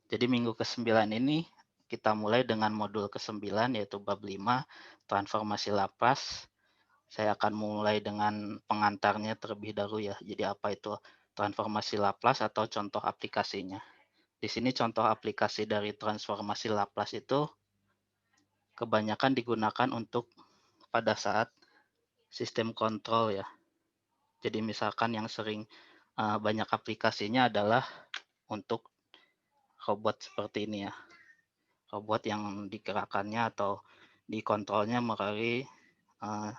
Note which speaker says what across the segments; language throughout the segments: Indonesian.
Speaker 1: Jadi minggu ke-9 ini kita mulai dengan modul ke-9 yaitu bab 5 transformasi Laplace. Saya akan mulai dengan pengantarnya terlebih dahulu ya. Jadi apa itu transformasi Laplace atau contoh aplikasinya. Di sini contoh aplikasi dari transformasi Laplace itu kebanyakan digunakan untuk pada saat sistem kontrol ya. Jadi misalkan yang sering banyak aplikasinya adalah untuk robot seperti ini ya. Robot yang digerakkannya atau dikontrolnya melalui uh,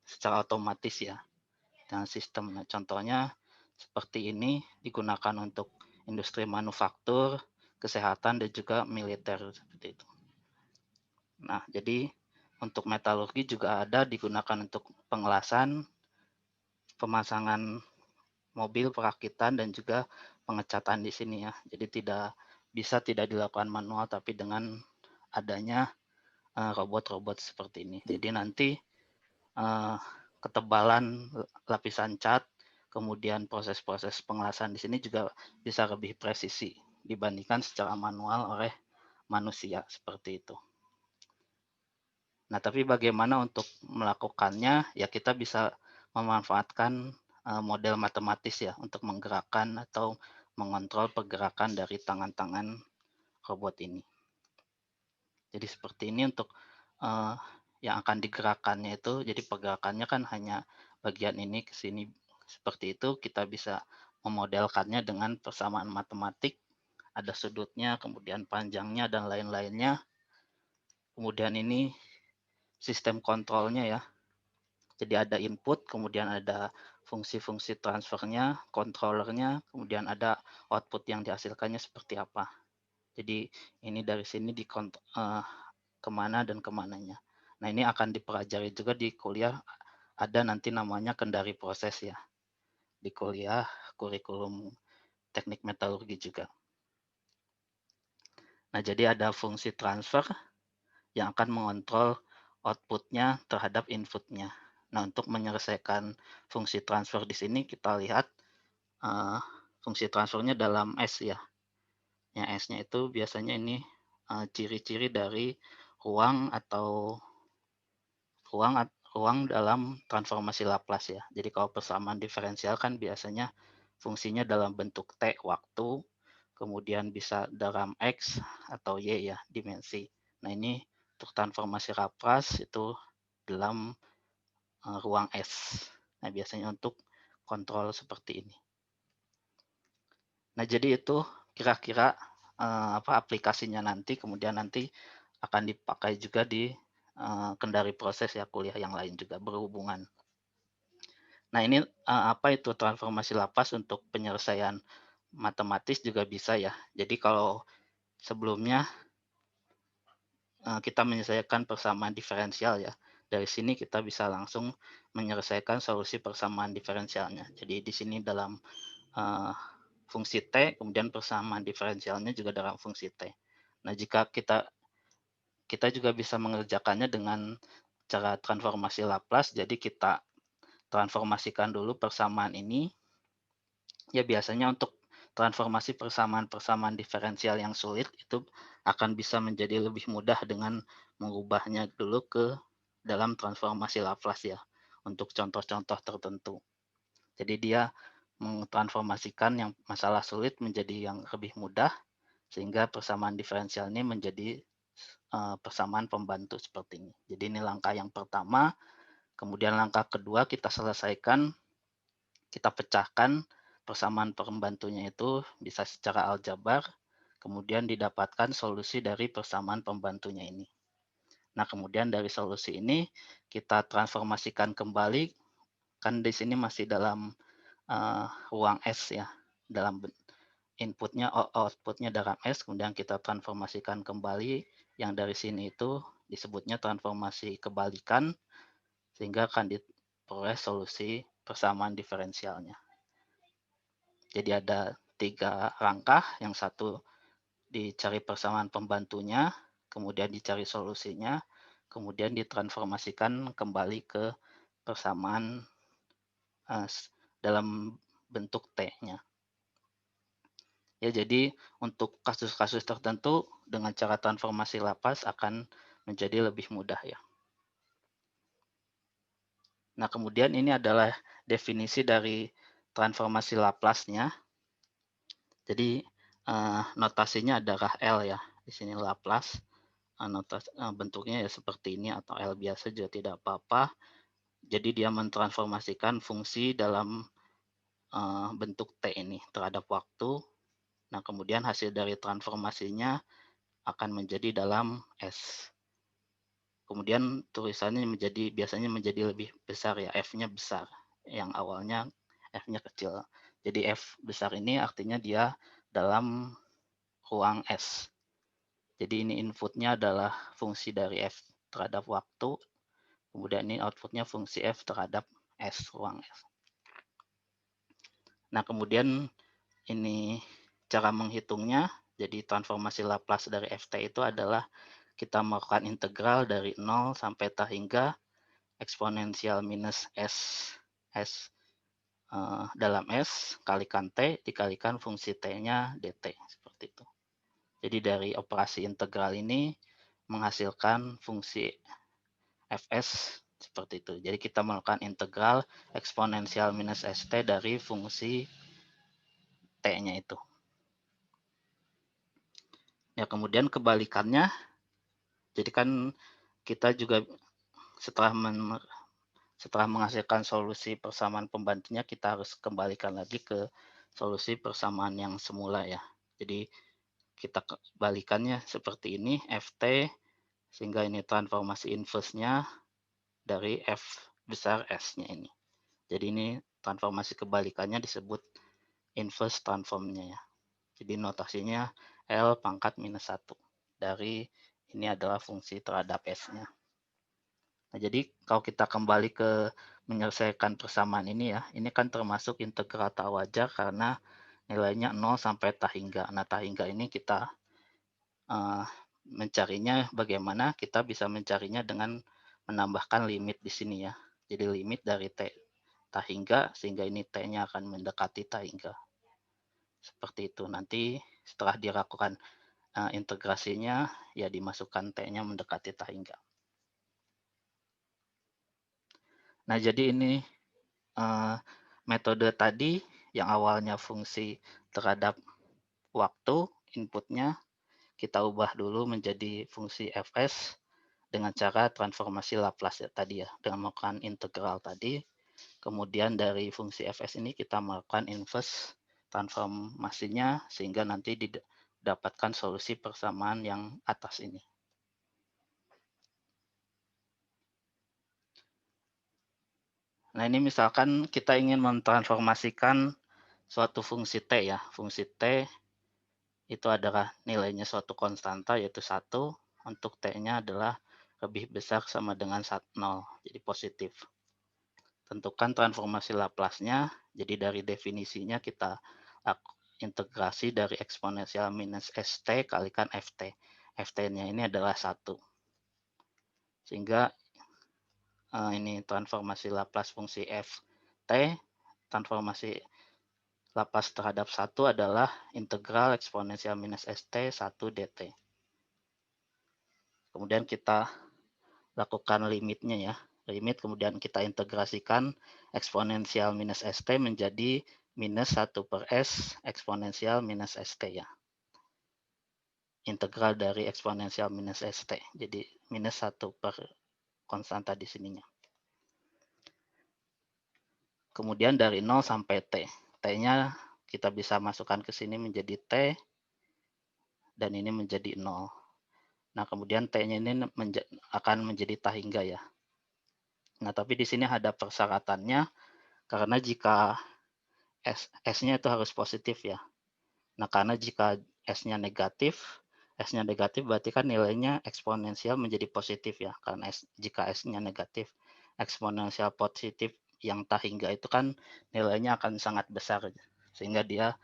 Speaker 1: secara otomatis ya dengan sistem. Nah, contohnya seperti ini digunakan untuk industri manufaktur, kesehatan dan juga militer seperti itu. Nah, jadi untuk metalurgi juga ada digunakan untuk pengelasan, pemasangan mobil perakitan dan juga pengecatan di sini ya. Jadi tidak dilakukan manual tapi dengan adanya robot-robot seperti ini. Jadi nanti uh, ketebalan lapisan cat, kemudian proses-proses pengelasan di sini juga bisa lebih presisi dibandingkan secara manual oleh manusia seperti itu. Nah, tapi bagaimana untuk melakukannya? Ya kita bisa memanfaatkan model matematis ya untuk menggerakkan atau mengontrol pergerakan dari tangan-tangan robot ini. Jadi seperti ini untuk uh, yang akan digerakkannya itu, jadi pergerakannya kan hanya bagian ini ke sini. Seperti itu kita bisa memodelkannya dengan persamaan matematik, ada sudutnya, kemudian panjangnya dan lain-lainnya. Kemudian ini sistem kontrolnya ya. Jadi ada input, kemudian ada fungsi-fungsi transfernya, controllernya, kemudian ada output yang dihasilkannya seperti apa. Jadi ini dari sini kemana dan kemananya. Nah ini akan dipelajari juga di kuliah, ada nanti namanya kendari proses ya, di kuliah kurikulum teknik metalurgi juga. Nah jadi ada fungsi transfer yang akan mengontrol outputnya terhadap inputnya. Nah untuk menyelesaikan fungsi transfer di sini kita lihat fungsi transfernya dalam S ya. Yang S-nya itu biasanya ini ciri-ciri dari ruang atau ruang ruang dalam transformasi Laplace ya. Jadi kalau persamaan diferensial kan biasanya fungsinya dalam bentuk T waktu, kemudian bisa dalam X atau Y ya dimensi. Nah ini untuk transformasi Laplace itu dalam ruang S. Nah biasanya untuk kontrol seperti ini. Nah jadi itu kira-kira apa aplikasinya nanti, kemudian nanti akan dipakai juga di kendari proses ya kuliah yang lain juga berhubungan. Nah ini apa itu transformasi Laplace untuk penyelesaian matematis juga bisa ya. Jadi kalau sebelumnya kita menyelesaikan persamaan diferensial ya. Dari sini kita bisa langsung menyelesaikan solusi persamaan diferensialnya. Jadi di sini dalam fungsi T, kemudian persamaan diferensialnya juga dalam fungsi T. Nah jika kita juga bisa mengerjakannya dengan cara transformasi Laplace. Jadi kita transformasikan dulu persamaan ini. Ya biasanya untuk transformasi persamaan-persamaan diferensial yang sulit itu akan bisa menjadi lebih mudah dengan mengubahnya dulu ke dalam transformasi Laplace ya untuk contoh-contoh tertentu. Jadi dia mentransformasikan yang masalah sulit menjadi yang lebih mudah sehingga persamaan diferensial ini menjadi persamaan pembantu seperti ini. Jadi ini langkah yang pertama, kemudian langkah kedua kita selesaikan, kita pecahkan persamaan pembantunya itu bisa secara aljabar, kemudian didapatkan solusi dari persamaan pembantunya ini. Nah, kemudian dari solusi ini kita transformasikan kembali, kan di sini masih dalam ruang S ya, dalam inputnya, outputnya dalam S, kemudian kita transformasikan kembali, yang dari sini itu disebutnya transformasi kebalikan, sehingga akan diperoleh solusi persamaan diferensialnya. Jadi ada 3 langkah, yang satu dicari persamaan pembantunya, kemudian dicari solusinya, kemudian ditransformasikan kembali ke persamaan dalam bentuk T-nya. Ya, jadi untuk kasus-kasus tertentu dengan cara transformasi Laplace akan menjadi lebih mudah ya. Nah, kemudian ini adalah definisi dari transformasi Laplace-nya. Jadi notasinya adalah L ya. Di sini Laplace, bentuknya ya seperti ini atau L biasa juga tidak apa-apa. Jadi dia mentransformasikan fungsi dalam bentuk T ini terhadap waktu. Nah, kemudian hasil dari transformasinya akan menjadi dalam S. Kemudian tulisannya biasanya menjadi lebih besar ya, F-nya besar. Yang awalnya F-nya kecil. Jadi F besar ini artinya dia dalam ruang S. Jadi ini inputnya adalah fungsi dari F terhadap waktu, kemudian ini outputnya fungsi F terhadap S, ruang S. Nah, kemudian ini cara menghitungnya, jadi transformasi Laplace dari Ft itu adalah kita melakukan integral dari 0 sampai T hingga eksponensial minus S dalam S kalikan T dikalikan fungsi T-nya dt, seperti itu. Jadi dari operasi integral ini menghasilkan fungsi Fs seperti itu. Jadi kita melakukan integral eksponensial minus St dari fungsi T-nya itu. Ya, kemudian kebalikannya, jadi kan kita juga setelah menghasilkan solusi persamaan pembantunya, kita harus kembalikan lagi ke solusi persamaan yang semula ya. Jadi kita kebalikannya seperti ini, Ft, sehingga ini transformasi inverse-nya dari F besar S-nya ini. Jadi ini transformasi kebalikannya disebut inverse transformnya ya. Jadi notasinya L pangkat minus 1. Dari ini adalah fungsi terhadap S-nya. Nah, jadi kalau kita kembali ke menyelesaikan persamaan ini ya, ini kan termasuk integral tak wajar karena nilainya 0 sampai tak hingga. Nah, tak hingga ini kita mencarinya bagaimana? Kita bisa mencarinya dengan menambahkan limit di sini ya. Jadi limit dari T tak hingga, sehingga ini T-nya akan mendekati tak hingga. Seperti itu. Nanti setelah dilakukan integrasinya, ya dimasukkan T-nya mendekati tak hingga. Nah, jadi ini metode tadi yang awalnya fungsi terhadap waktu, inputnya kita ubah dulu menjadi fungsi Fs dengan cara transformasi Laplace ya, tadi ya, dengan melakukan integral tadi. Kemudian dari fungsi Fs ini kita melakukan inverse transformasinya sehingga nanti didapatkan solusi persamaan yang atas ini. Nah, ini misalkan kita ingin mentransformasikan suatu fungsi T ya. Fungsi T itu adalah nilainya suatu konstanta yaitu 1, untuk T-nya adalah lebih besar sama dengan 0, jadi positif. Tentukan transformasi Laplace-nya, jadi dari definisinya kita integrasi dari eksponensial minus St kalikan Ft. Ft-nya ini adalah 1. Sehingga ini transformasi Laplace fungsi Ft, transformasi Laplace terhadap 1 adalah integral eksponensial minus St 1 dt. Kemudian kita lakukan limitnya ya. Limit kemudian kita integrasikan eksponensial minus St menjadi minus 1 per S eksponensial minus St ya. Integral dari eksponensial minus St. Jadi minus 1 per konstanta di sininya. Kemudian dari 0 sampai T. T-nya kita bisa masukkan ke sini menjadi T dan ini menjadi 0. Nah, kemudian T-nya ini akan menjadi tak hingga ya. Nah, tapi di sini ada persyaratannya karena jika S-nya itu harus positif ya. Nah, karena jika S-nya negatif berarti kan nilainya eksponensial menjadi positif ya. Karena jika S-nya negatif, eksponensial positif yang tak hingga itu kan nilainya akan sangat besar. Sehingga dia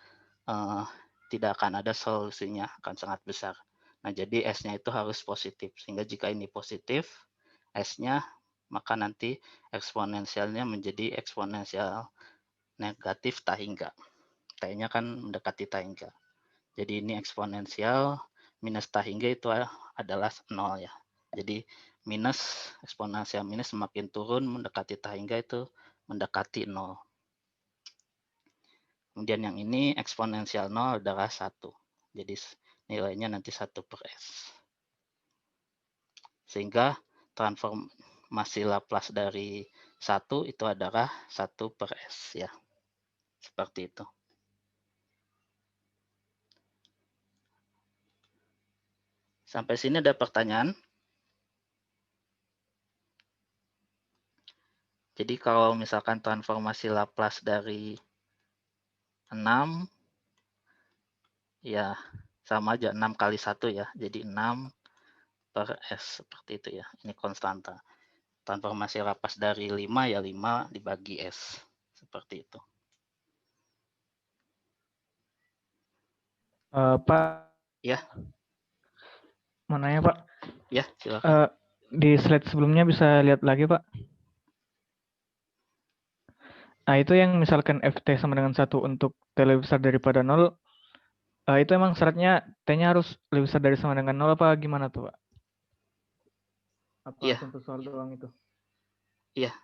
Speaker 1: tidak akan ada solusinya, akan sangat besar. Nah, jadi S-nya itu harus positif. Sehingga jika ini positif, S-nya, maka nanti eksponensialnya menjadi eksponensial negatif tak hingga. T-nya kan mendekati tak hingga. Jadi ini eksponensial minus tahingga itu adalah 0 ya. Jadi minus, eksponensial minus semakin turun mendekati tahingga itu mendekati 0. Kemudian yang ini eksponensial 0 adalah 1. Jadi nilainya nanti 1 per S. Sehingga transformasi Laplace dari 1 itu adalah 1 per S ya. Seperti itu. Sampai sini ada pertanyaan? Jadi kalau misalkan transformasi Laplace dari 6, ya sama aja 6 kali 1 ya. Jadi 6 per S, seperti itu ya. Ini konstanta. Transformasi Laplace dari 5 ya 5 dibagi S. Seperti itu.
Speaker 2: Pak,
Speaker 1: Ya,
Speaker 2: mau nanya Pak,
Speaker 1: ya silakan.
Speaker 2: di slide sebelumnya bisa lihat lagi Pak. Nah itu yang misalkan FT sama dengan 1 untuk T lebih besar daripada 0, itu emang syaratnya T-nya harus lebih besar dari sama dengan 0 apa gimana tuh Pak? Apa
Speaker 1: Iya,
Speaker 2: contoh soal doang itu?
Speaker 1: iya,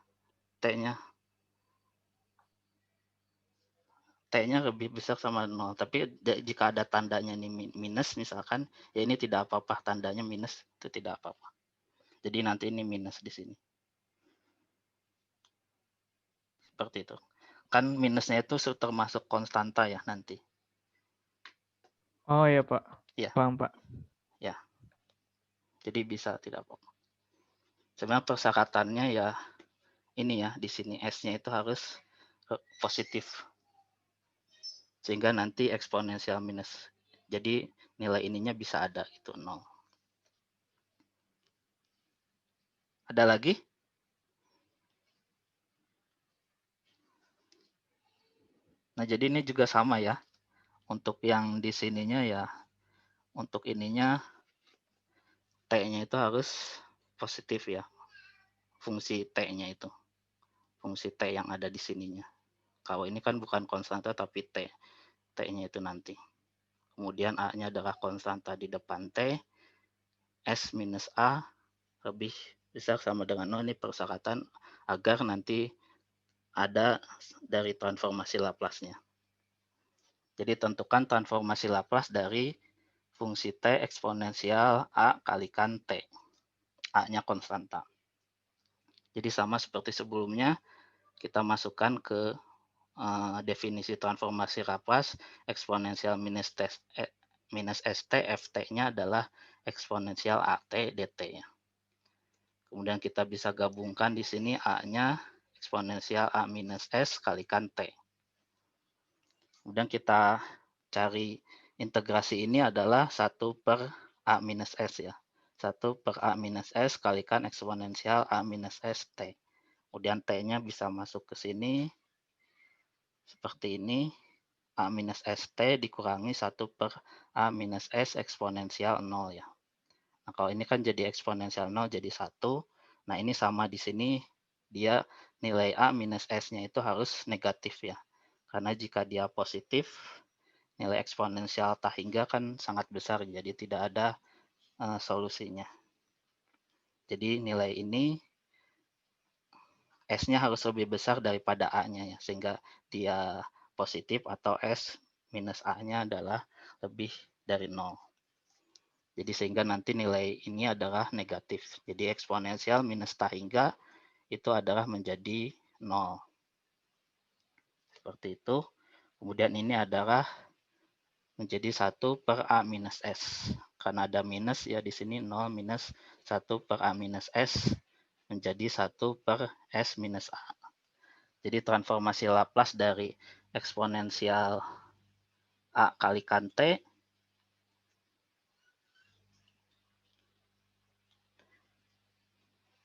Speaker 1: T-nya T-nya lebih besar sama 0. Tapi jika ada tandanya ini minus misalkan, ya ini tidak apa-apa. Tandanya minus itu tidak apa-apa. Jadi nanti ini minus di sini. Seperti itu. Kan minusnya itu termasuk konstanta ya nanti.
Speaker 2: Oh iya Pak,
Speaker 1: Ya,
Speaker 2: paham Pak.
Speaker 1: ya. Jadi bisa tidak apa-apa. Sebenarnya persyaratannya ya ini ya, di sini S-nya itu harus positif. Sehingga nanti eksponensial minus. Jadi nilai ininya bisa ada itu 0. Ada lagi? Nah, jadi ini juga sama ya. Untuk yang di sininya ya, untuk ininya T-nya itu harus positif ya. Fungsi T-nya itu. Fungsi T yang ada di sininya. Kalau ini kan bukan konstanta tapi T. T-nya itu nanti. Kemudian A-nya adalah konstanta di depan T. S minus A lebih besar sama dengan 0. Ini persyaratan agar nanti ada dari transformasi Laplace-nya. Jadi tentukan transformasi Laplace dari fungsi T eksponensial A kalikan T. A-nya konstanta. Jadi sama seperti sebelumnya, kita masukkan ke definisi transformasi Laplace eksponensial minus ST, FT-nya adalah eksponensial AT dt ya. Kemudian kita bisa gabungkan di sini A-nya eksponensial A minus S kalikan T. Kemudian kita cari integrasi ini adalah 1 per A minus S ya. 1 per A minus S kalikan eksponensial A minus S T. Kemudian T-nya bisa masuk ke sini. Seperti ini. A minus ST dikurangi 1 per A minus S eksponensial 0 ya. Nah, kalau ini kan jadi eksponensial 0 jadi 1. Nah, ini sama di sini dia nilai A minus S-nya itu harus negatif ya. Karena jika dia positif, nilai eksponensial tahingga kan sangat besar, jadi tidak ada solusinya. Jadi nilai ini S-nya harus lebih besar daripada A-nya ya, sehingga dia positif atau S minus A-nya adalah lebih dari 0. Jadi sehingga nanti nilai ini adalah negatif. Jadi eksponensial minus tahingga itu adalah menjadi 0. Seperti itu. Kemudian ini adalah menjadi 1 per A minus S. Karena ada minus ya di sini 0 minus 1 per A minus S menjadi 1 per S minus A. Jadi transformasi Laplace dari eksponensial A kalikan T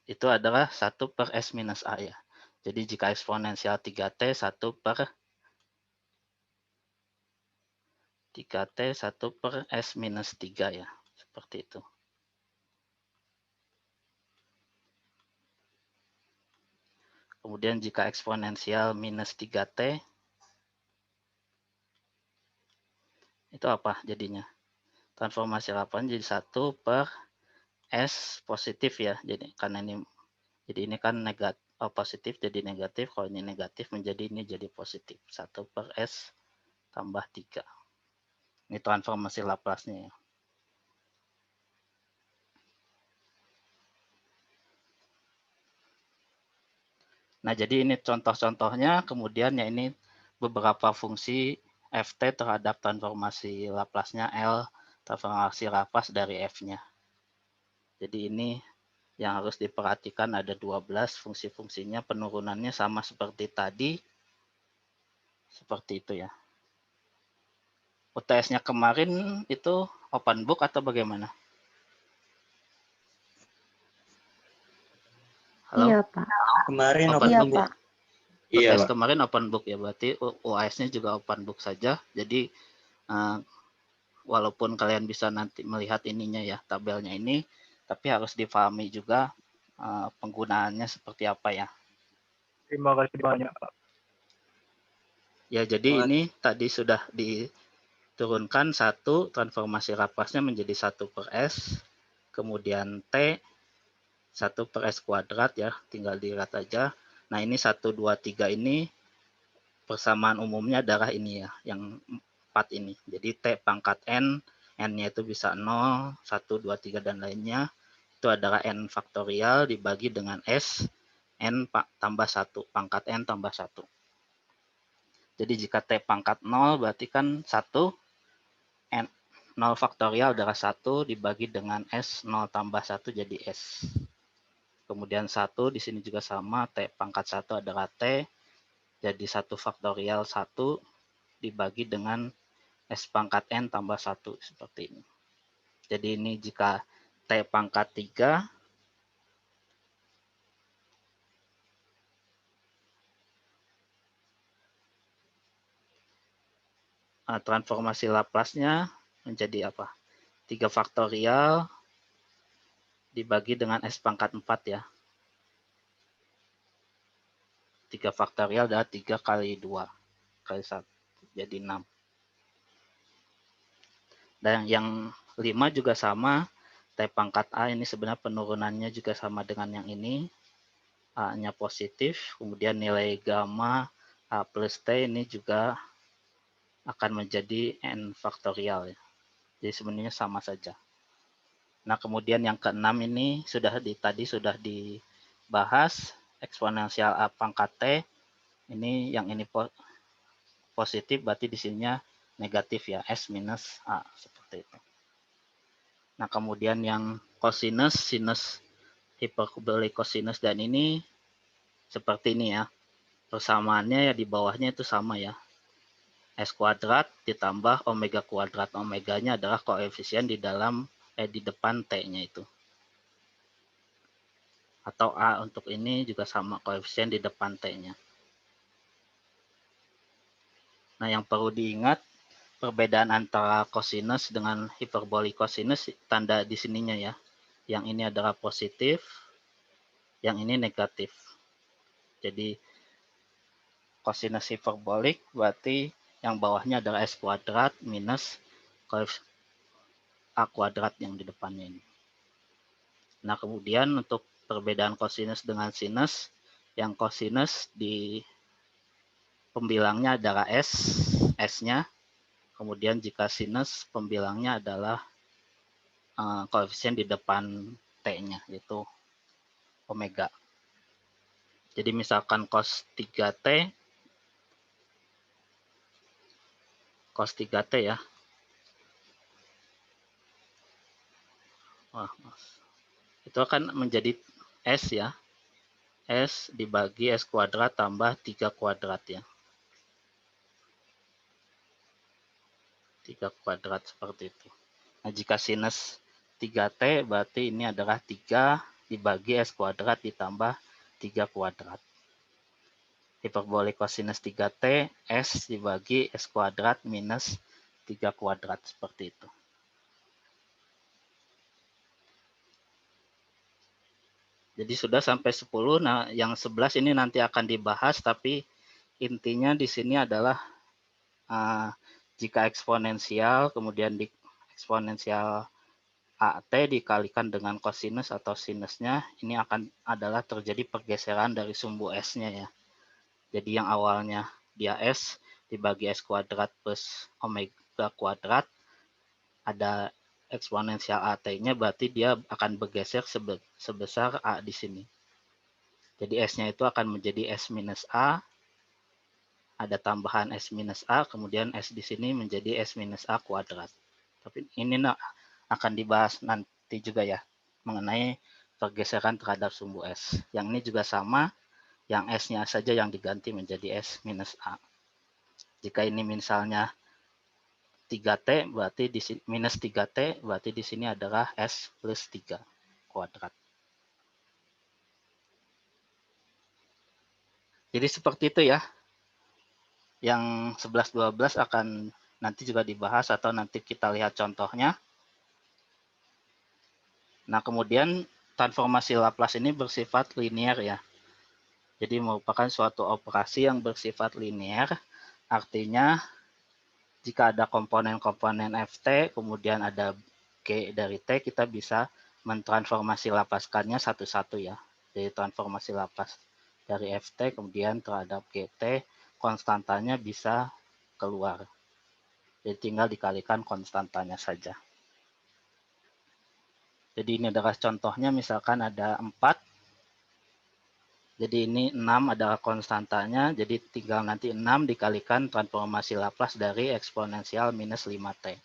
Speaker 1: itu adalah 1 per S minus A ya. Jadi jika eksponensial 3T 1 per 3T 1 per S minus 3 ya. Seperti itu. Kemudian jika eksponensial minus 3T Itu apa jadinya? Transformasi Laplace jadi 1 per S positif ya. Jadi karena ini kan positif jadi negatif, kalau ini negatif menjadi ini jadi positif. 1 per S tambah 3. Ini transformasi Laplace-nya ya. Nah, jadi ini contoh-contohnya, kemudian ya ini beberapa fungsi Ft terhadap transformasi Laplace-nya L, transformasi Laplace dari F-nya. Jadi ini yang harus diperhatikan ada 12 fungsi-fungsinya, penurunannya sama seperti tadi. Seperti itu ya. UTS-nya kemarin itu open book atau bagaimana? Halo?
Speaker 3: Iya, Pak.
Speaker 4: Kemarin
Speaker 1: Open
Speaker 4: open
Speaker 1: book
Speaker 4: book.
Speaker 1: ya?
Speaker 4: Iya,
Speaker 1: UTS
Speaker 4: Pak.
Speaker 1: kemarin open book ya, berarti UAS-nya juga open book saja. Jadi walaupun kalian bisa nanti melihat ininya ya, tabelnya ini, tapi harus difahami juga penggunaannya seperti apa ya.
Speaker 2: Terima kasih banyak, Pak.
Speaker 1: Ya, jadi ini tadi sudah diturunkan 1, transformasi Laplace-nya menjadi 1 per S, kemudian T, 1 per S kuadrat ya, tinggal dilihat aja. Nah, ini 1, 2, 3 ini persamaan umumnya adalah ini ya, yang 4 ini. Jadi T pangkat N, N-nya itu bisa 0, 1, 2, 3, dan lainnya. Itu adalah N faktorial dibagi dengan S, N tambah 1, pangkat N tambah 1. Jadi jika T pangkat 0 berarti kan 1, N 0 faktorial adalah 1 dibagi dengan S, 0 tambah 1 jadi S. Kemudian 1 di sini juga sama, T pangkat 1 adalah T, jadi 1 faktorial 1 dibagi dengan S pangkat N tambah 1, seperti ini. Jadi ini jika T pangkat 3, transformasi Laplace-nya menjadi apa? 3 faktorial dibagi dengan S pangkat 4 ya. 3 faktorial adalah 3 kali 2 kali 1, jadi 6. Dan yang 5 juga sama, T pangkat A ini sebenarnya penurunannya juga sama dengan yang ini. A-nya positif, kemudian nilai gamma A plus T ini juga akan menjadi N faktorial ya. Jadi sebenarnya sama saja. Nah, kemudian yang ke-6 ini tadi sudah dibahas, eksponensial A pangkat T. Ini yang ini positif, berarti di sininya negatif ya, S minus A, seperti itu. Nah, kemudian yang cosinus, sinus, hiperbolik cosinus, dan ini seperti ini ya. Persamaannya ya di bawahnya itu sama ya. S kuadrat ditambah omega kuadrat. Omeganya adalah koefisien di depan T-nya itu. Atau A untuk ini juga sama, koefisien di depan T-nya. Nah, yang perlu diingat, perbedaan antara cosinus dengan hiperbolik cosinus, tanda di sininya ya. Yang ini adalah positif, yang ini negatif. Jadi, cosinus hiperbolik berarti yang bawahnya adalah S kuadrat minus A kuadrat yang di depannya ini. Nah, kemudian untuk perbedaan cosinus dengan sinus, yang cosinus di pembilangnya adalah S, S-nya. Kemudian jika sinus pembilangnya adalah koefisien di depan T-nya, yaitu omega. Jadi misalkan cos 3T, cos 3T ya. Itu akan menjadi S ya. S dibagi S kuadrat tambah 3 kuadrat ya. 3 kuadrat seperti itu. Nah, jika sinus 3T berarti ini adalah 3 dibagi S kuadrat ditambah 3 kuadrat. Hiperbolik cosinus 3T, S dibagi S kuadrat minus 3 kuadrat, seperti itu. Jadi sudah sampai 10, nah yang 11 ini nanti akan dibahas, tapi intinya di sini adalah Jika eksponensial, kemudian di eksponensial AT dikalikan dengan kosinus atau sinusnya, ini adalah terjadi pergeseran dari sumbu S-nya ya. Jadi yang awalnya dia S dibagi S kuadrat plus omega kuadrat, ada eksponensial AT-nya, berarti dia akan bergeser sebesar A di sini. Jadi S-nya itu akan menjadi S minus A, ada tambahan S minus A, kemudian S di sini menjadi S minus A kuadrat. Tapi ini akan dibahas nanti juga ya, mengenai pergeseran terhadap sumbu S. Yang ini juga sama, yang S-nya saja yang diganti menjadi S minus A. Jika ini misalnya 3T, berarti di sini minus 3T, berarti di sini adalah S plus 3 kuadrat. Jadi seperti itu ya. Yang 11-12 akan nanti juga dibahas atau nanti kita lihat contohnya. Nah, kemudian transformasi Laplace ini bersifat linear ya. Jadi merupakan suatu operasi yang bersifat linear, artinya jika ada komponen-komponen Ft, kemudian ada G dari T, kita bisa mentransformasi Laplace-kannya satu-satu ya. Jadi transformasi Laplace dari Ft, kemudian terhadap Gt, konstantanya bisa keluar. Jadi tinggal dikalikan konstantanya saja. Jadi ini adalah contohnya, misalkan ada 4, jadi ini 6 adalah konstantanya, jadi tinggal nanti 6 dikalikan transformasi Laplace dari eksponensial minus 5T.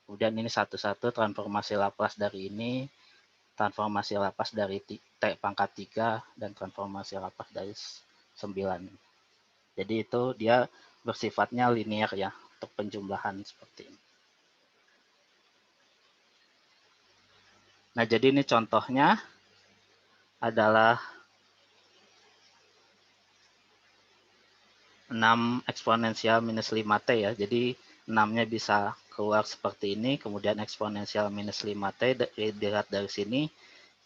Speaker 1: Kemudian ini satu-satu transformasi Laplace dari ini, transformasi Laplace dari T pangkat 3, dan transformasi Laplace dari 9. Jadi itu dia bersifatnya linear ya, untuk penjumlahan seperti ini. Nah, jadi ini contohnya adalah 6 eksponensial minus 5T ya. Jadi 6-nya bisa keluar seperti ini, kemudian eksponensial minus 5T dilihat dari sini,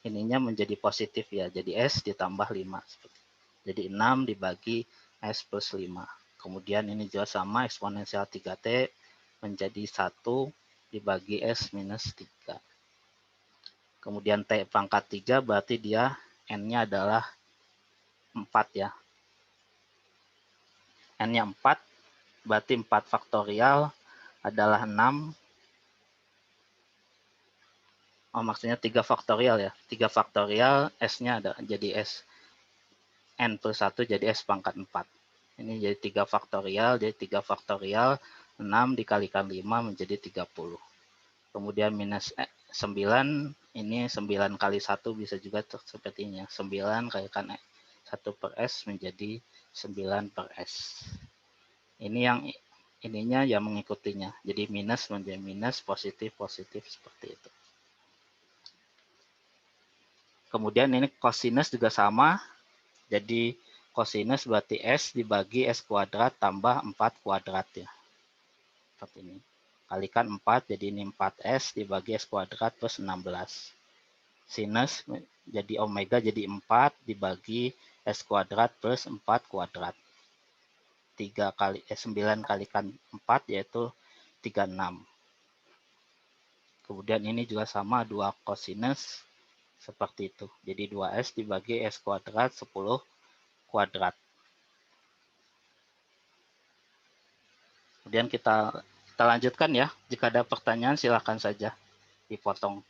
Speaker 1: ininya menjadi positif ya. Jadi S ditambah 5. Jadi 6 dibagi S plus 5. Kemudian ini juga sama, eksponensial 3T menjadi 1 dibagi S minus 3. Kemudian T pangkat 3 berarti dia N-nya adalah 4 ya. N-nya 4, berarti 4 faktorial adalah 6. Oh, maksudnya 3 faktorial ya. 3 faktorial, S-nya ada jadi S. N plus 1 jadi S pangkat 4. Ini jadi 3 faktorial, jadi 3 faktorial, 6 dikalikan 5 menjadi 30. Kemudian minus 9, ini 9 kali 1 bisa juga seperti ini ya. 9 kalikan 1 per S menjadi 9 per S. Ini yang ininya yang mengikutinya. Jadi minus menjadi minus, positif, positif seperti itu. Kemudian ini kosinus juga sama. Jadi kosinus berarti S dibagi S kuadrat tambah 4 kuadrat ya. Seperti ini. Kalikan 4, jadi ini 4S dibagi S kuadrat plus 16. Sinus jadi omega jadi 4 dibagi S kuadrat plus 4 kuadrat. 9 kalikan 4 yaitu 36. Kemudian ini juga sama, 2 kosinus seperti itu. Jadi 2S dibagi S kuadrat 10 kuadrat. Kemudian kita lanjutkan ya. Jika ada pertanyaan silakan saja dipotong.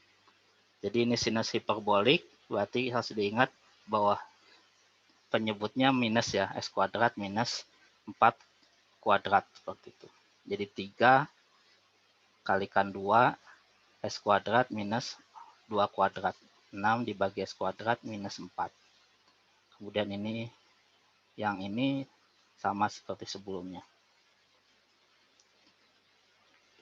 Speaker 1: Jadi ini sinus hiperbolik, berarti harus diingat bahwa penyebutnya minus ya, S kuadrat minus 4 kuadrat seperti itu. Jadi 3 kalikan 2 S kuadrat minus 2 kuadrat. 6 dibagi S kuadrat minus 4. Kemudian ini yang ini sama seperti sebelumnya.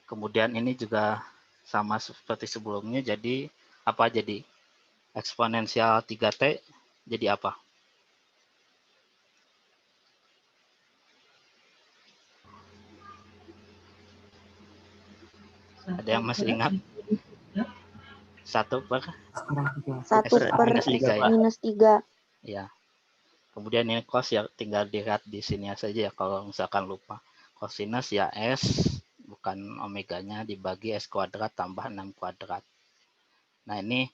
Speaker 1: Kemudian ini juga sama seperti sebelumnya, jadi apa jadi? Eksponensial 3T jadi apa? Ada yang masih ingat? 1 per
Speaker 3: 1/-3
Speaker 1: ya?
Speaker 3: minus 3.
Speaker 1: Ya. Kemudian ini cos ya tinggal dilihat di sini saja ya kalau misalkan lupa. Kosinus ya S bukan omeganya dibagi S kuadrat tambah 6 kuadrat. Nah, ini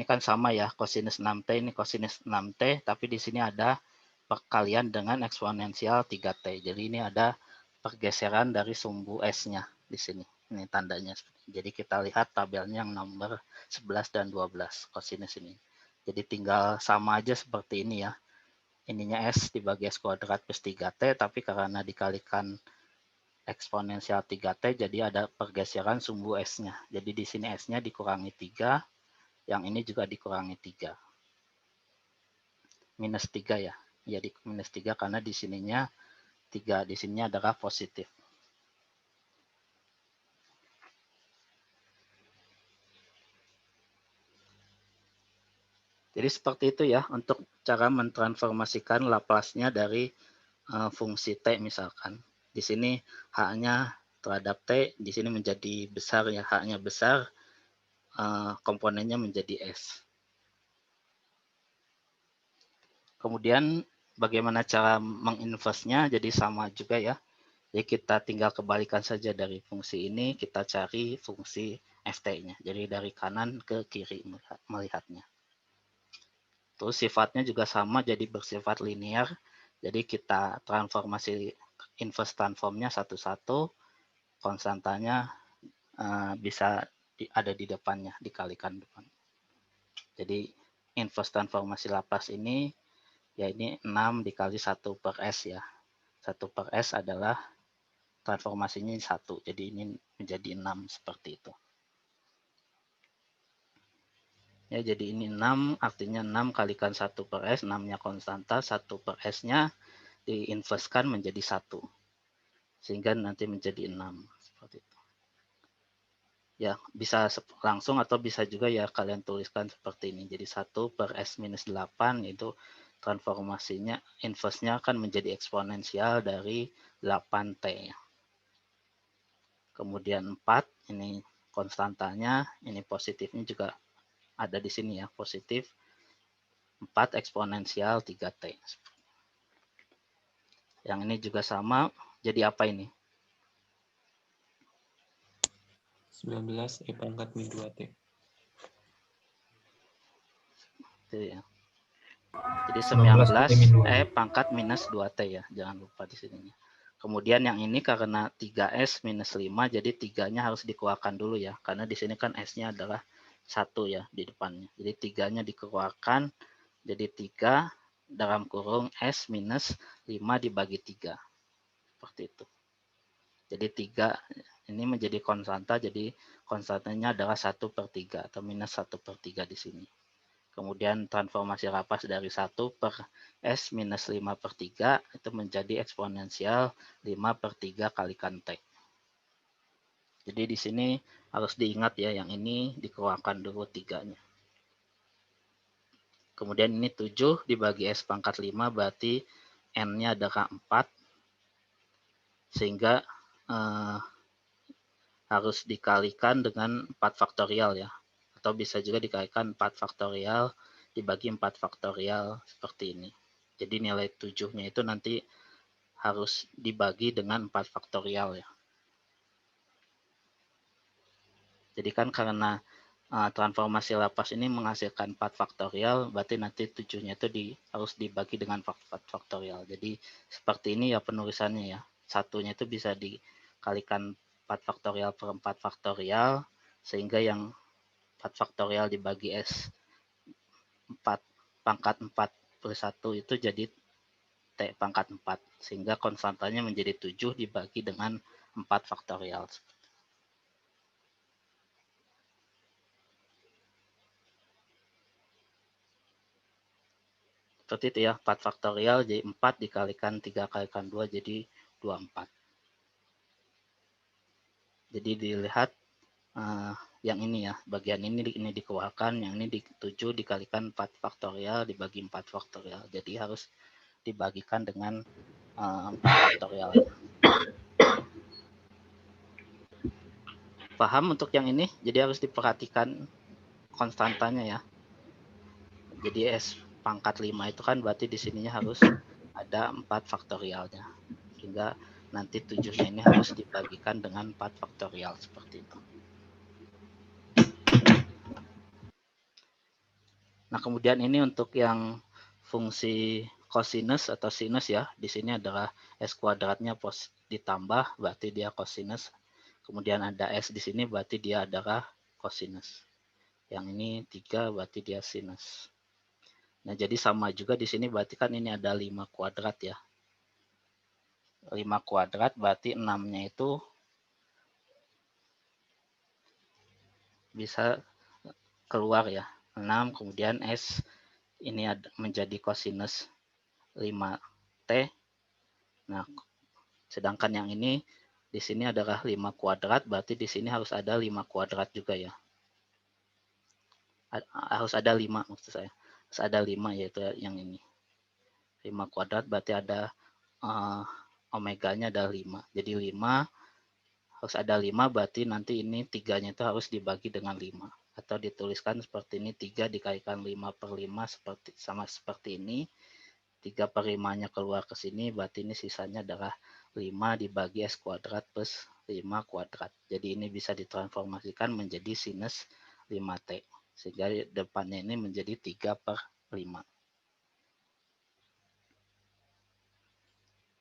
Speaker 1: kan sama ya, kosinus 6T ini kosinus 6T, tapi di sini ada perkalian dengan eksponensial 3T. Jadi ini ada pergeseran dari sumbu S-nya di sini. Ini tandanya. Jadi kita lihat tabelnya yang nomor 11 dan 12 kosinus ini. Jadi tinggal sama aja seperti ini ya. Ininya S dibagi S kuadrat plus 3T, tapi karena dikalikan eksponensial 3T, jadi ada pergeseran sumbu S-nya. Jadi di sini S-nya dikurangi 3, yang ini juga dikurangi 3. Minus 3 ya. Jadi minus 3 karena di sininya 3, di sininya adalah positif. Jadi seperti itu ya untuk cara mentransformasikan Laplace-nya dari fungsi T misalkan. Di sini H-nya terhadap T, di sini menjadi besar ya, H-nya besar, komponennya menjadi S. Kemudian bagaimana cara menginverse-nya, jadi sama juga ya. Jadi kita tinggal kebalikan saja dari fungsi ini, kita cari fungsi ft-nya. Jadi dari kanan ke kiri melihatnya. Terus sifatnya juga sama, jadi bersifat linear. Jadi kita transformasi inverse transformnya satu-satu, konstantanya bisa ada di depannya, dikalikan depan. Jadi inverse transformasi Laplace ini, ya ini 6 dikali 1 per S ya. 1 per S adalah transformasinya 1, jadi ini menjadi 6 seperti itu. Ya, jadi ini 6, artinya 6 kalikan 1 per S, 6-nya konstanta, 1 per S-nya diinverskan menjadi 1. Sehingga nanti menjadi 6. Seperti itu. Ya, bisa langsung atau bisa juga ya kalian tuliskan seperti ini. Jadi 1 per S minus 8 itu transformasinya, inverse-nya akan menjadi eksponensial dari 8T. Kemudian 4, ini konstantanya, ini positifnya juga ada di sini ya, positif 4 eksponensial 3T. Yang ini juga sama, jadi apa ini?
Speaker 3: 19 E pangkat min 2T.
Speaker 1: Itu ya. Jadi 19 E pangkat minus 2T ya, jangan lupa di sini. Kemudian yang ini karena 3S minus 5, jadi 3-nya harus dikeluarkan dulu ya, karena di sini kan S-nya adalah 1 ya di depannya. Jadi 3-nya dikeluarkan, jadi 3 dalam kurung S minus 5 dibagi 3. Seperti itu. Jadi 3 ini menjadi konstanta, jadi konstantanya adalah 1 per 3 atau minus 1 per 3 di sini. Kemudian transformasi Laplace dari 1 per S minus 5 per 3 itu menjadi eksponensial 5 per 3 kalikan T. Jadi di sini harus diingat ya, yang ini dikeluarkan dulu 3-nya. Kemudian ini 7 dibagi S pangkat 5 berarti N-nya adalah 4. Sehingga harus dikalikan dengan 4 faktorial ya. Atau bisa juga dikalikan 4 faktorial dibagi 4 faktorial seperti ini. Jadi nilai 7-nya itu nanti harus dibagi dengan 4 faktorial ya. Jadi kan karena transformasi Laplace ini menghasilkan 4 faktorial, berarti nanti 7-nya itu harus dibagi dengan 4 faktorial. Jadi seperti ini ya penulisannya ya. Satunya itu bisa dikalikan 4 faktorial per 4 faktorial, sehingga yang 4 faktorial dibagi S 4 pangkat 4 per 1 itu jadi T pangkat 4. Sehingga konstantanya menjadi 7 dibagi dengan 4 faktorial. Seperti itu ya, 4 faktorial jadi 4 dikalikan 3 kalikan 2 jadi 24. Jadi dilihat yang ini ya, bagian ini dikeluarkan, yang ini 7 dikalikan 4 faktorial dibagi 4 faktorial. Jadi harus dibagikan dengan 4 faktorial. Paham untuk yang ini? Jadi harus diperhatikan konstantanya ya. Jadi S pangkat 5 itu kan berarti di sininya harus ada 4 faktorialnya. Sehingga nanti 7-nya ini harus dibagikan dengan 4 faktorial seperti itu. Nah, kemudian ini untuk yang fungsi cosinus atau sinus ya. Di sini adalah S kuadratnya ditambah, berarti dia cosinus. Kemudian ada S di sini, berarti dia adalah cosinus. Yang ini 3, berarti dia sinus. Nah, jadi sama juga di sini, berarti kan ini ada 5 kuadrat ya. 5 kuadrat, berarti 6-nya itu bisa keluar ya. 6, kemudian S ini menjadi cosinus 5T. Nah, sedangkan yang ini di sini adalah 5 kuadrat, berarti di sini harus ada 5 kuadrat juga ya. Harus ada 5 maksud saya. Harus ada 5 yaitu yang ini. 5 kuadrat berarti ada omeganya ada 5. Jadi 5 harus ada 5 berarti nanti ini 3-nya itu harus dibagi dengan 5. Atau dituliskan seperti ini, 3 dikalikan 5 per 5 sama seperti ini. 3 per 5-nya keluar ke sini, berarti ini sisanya adalah 5 dibagi S kuadrat plus 5 kuadrat. Jadi ini bisa ditransformasikan menjadi sinus 5T. Sehingga depannya ini menjadi 3 per 5.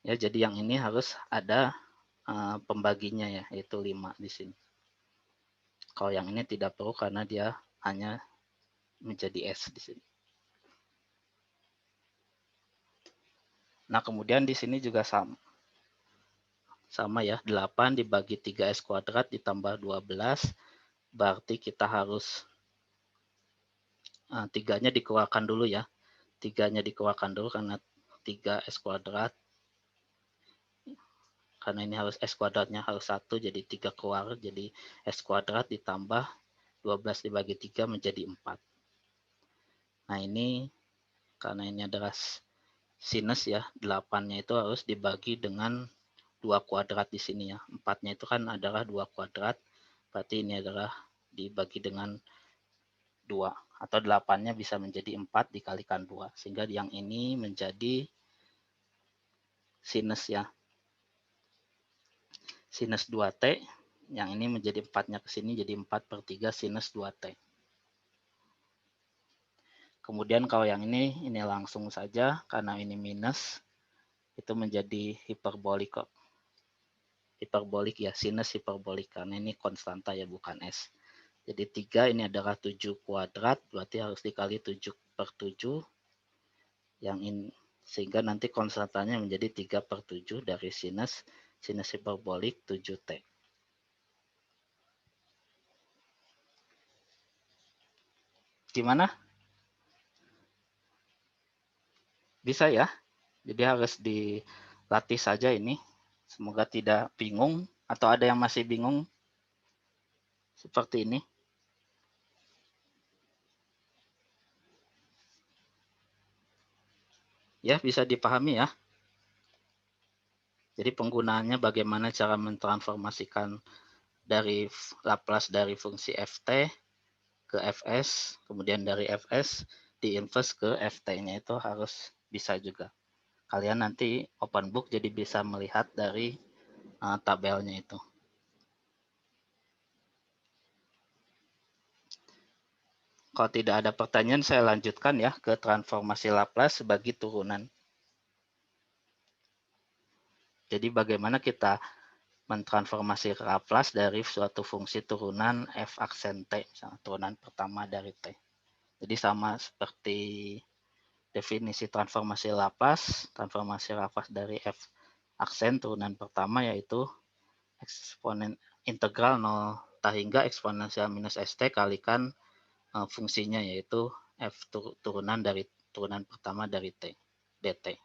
Speaker 1: Ya, jadi yang ini harus ada pembaginya ya, yaitu 5 di sini. Kalau yang ini tidak perlu karena dia hanya menjadi S di sini. Nah, kemudian di sini juga sama ya, 8 dibagi 3S kuadrat ditambah 12, berarti kita harus 3-nya dikeluarkan dulu ya. 3-nya dikeluarkan dulu karena 3S kuadrat. Karena ini harus S kuadratnya harus 1, jadi 3 keluar, jadi S kuadrat ditambah 12 dibagi 3 menjadi 4. Nah, ini karena ini adalah sinus ya, 8-nya itu harus dibagi dengan 2 kuadrat di sini ya. 4-nya itu kan adalah 2 kuadrat, berarti ini adalah dibagi dengan 2. Atau 8-nya bisa menjadi 4 dikalikan 2. Sehingga yang ini menjadi sinus ya. Sinus 2T. Yang ini menjadi 4-nya ke sini jadi 4 per 3 sinus 2T. Kemudian kalau yang ini langsung saja karena ini minus. Itu menjadi hiperbolik kok. Hiperbolik ya, sinus hiperbolik. Karena ini konstanta ya, bukan S. Jadi 3 ini adalah 7 kuadrat. Berarti harus dikali 7 per 7. Yang ini, sehingga nanti konstantanya menjadi 3 per 7 dari sinus hiperbolik 7T. Gimana? Bisa ya? Jadi harus dilatih saja ini. Semoga tidak bingung. Atau ada yang masih bingung? Seperti ini. Ya, bisa dipahami ya. Jadi penggunaannya bagaimana cara mentransformasikan dari Laplace dari fungsi ft ke fs, kemudian dari fs diinverse ke ft-nya itu harus bisa juga. Kalian nanti open book jadi bisa melihat dari tabelnya itu. Kalau tidak ada pertanyaan, saya lanjutkan ya ke transformasi Laplace sebagai turunan. Jadi bagaimana kita mentransformasi Laplace dari suatu fungsi turunan f aksen t, misalnya turunan pertama dari t. Jadi sama seperti definisi transformasi Laplace dari f aksen turunan pertama yaitu eksponen integral 0 hingga eksponensial minus st kalikan fungsinya yaitu f turunan pertama dari t, dt.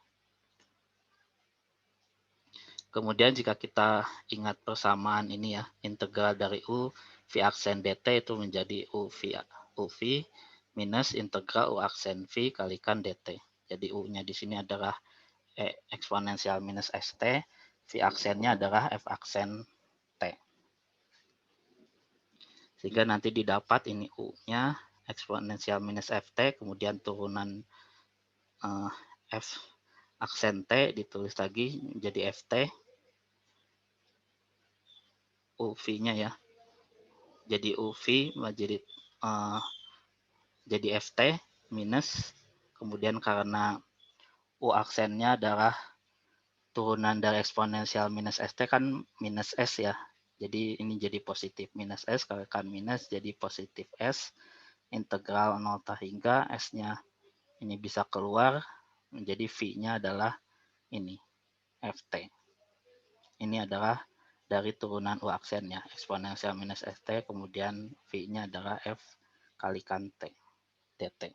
Speaker 1: Kemudian jika kita ingat persamaan ini ya, integral dari u v aksen dt itu menjadi u v minus integral u aksen v kalikan dt. Jadi u-nya di sini adalah eksponensial minus st, v aksennya adalah f aksen t. Sehingga nanti didapat ini u-nya eksponensial minus ft, kemudian turunan f aksen t ditulis lagi menjadi ft. UV-nya ya. Jadi UV jadi FT minus, kemudian karena U aksennya adalah turunan dari eksponensial minus ST kan minus S ya. Jadi ini jadi positif minus S, kalikan minus jadi positif S, integral 0 hingga S-nya ini bisa keluar, menjadi V-nya adalah ini, FT. Ini adalah dari turunan U aksennya, eksponensial minus ST, kemudian V-nya adalah F kalikan T, dt.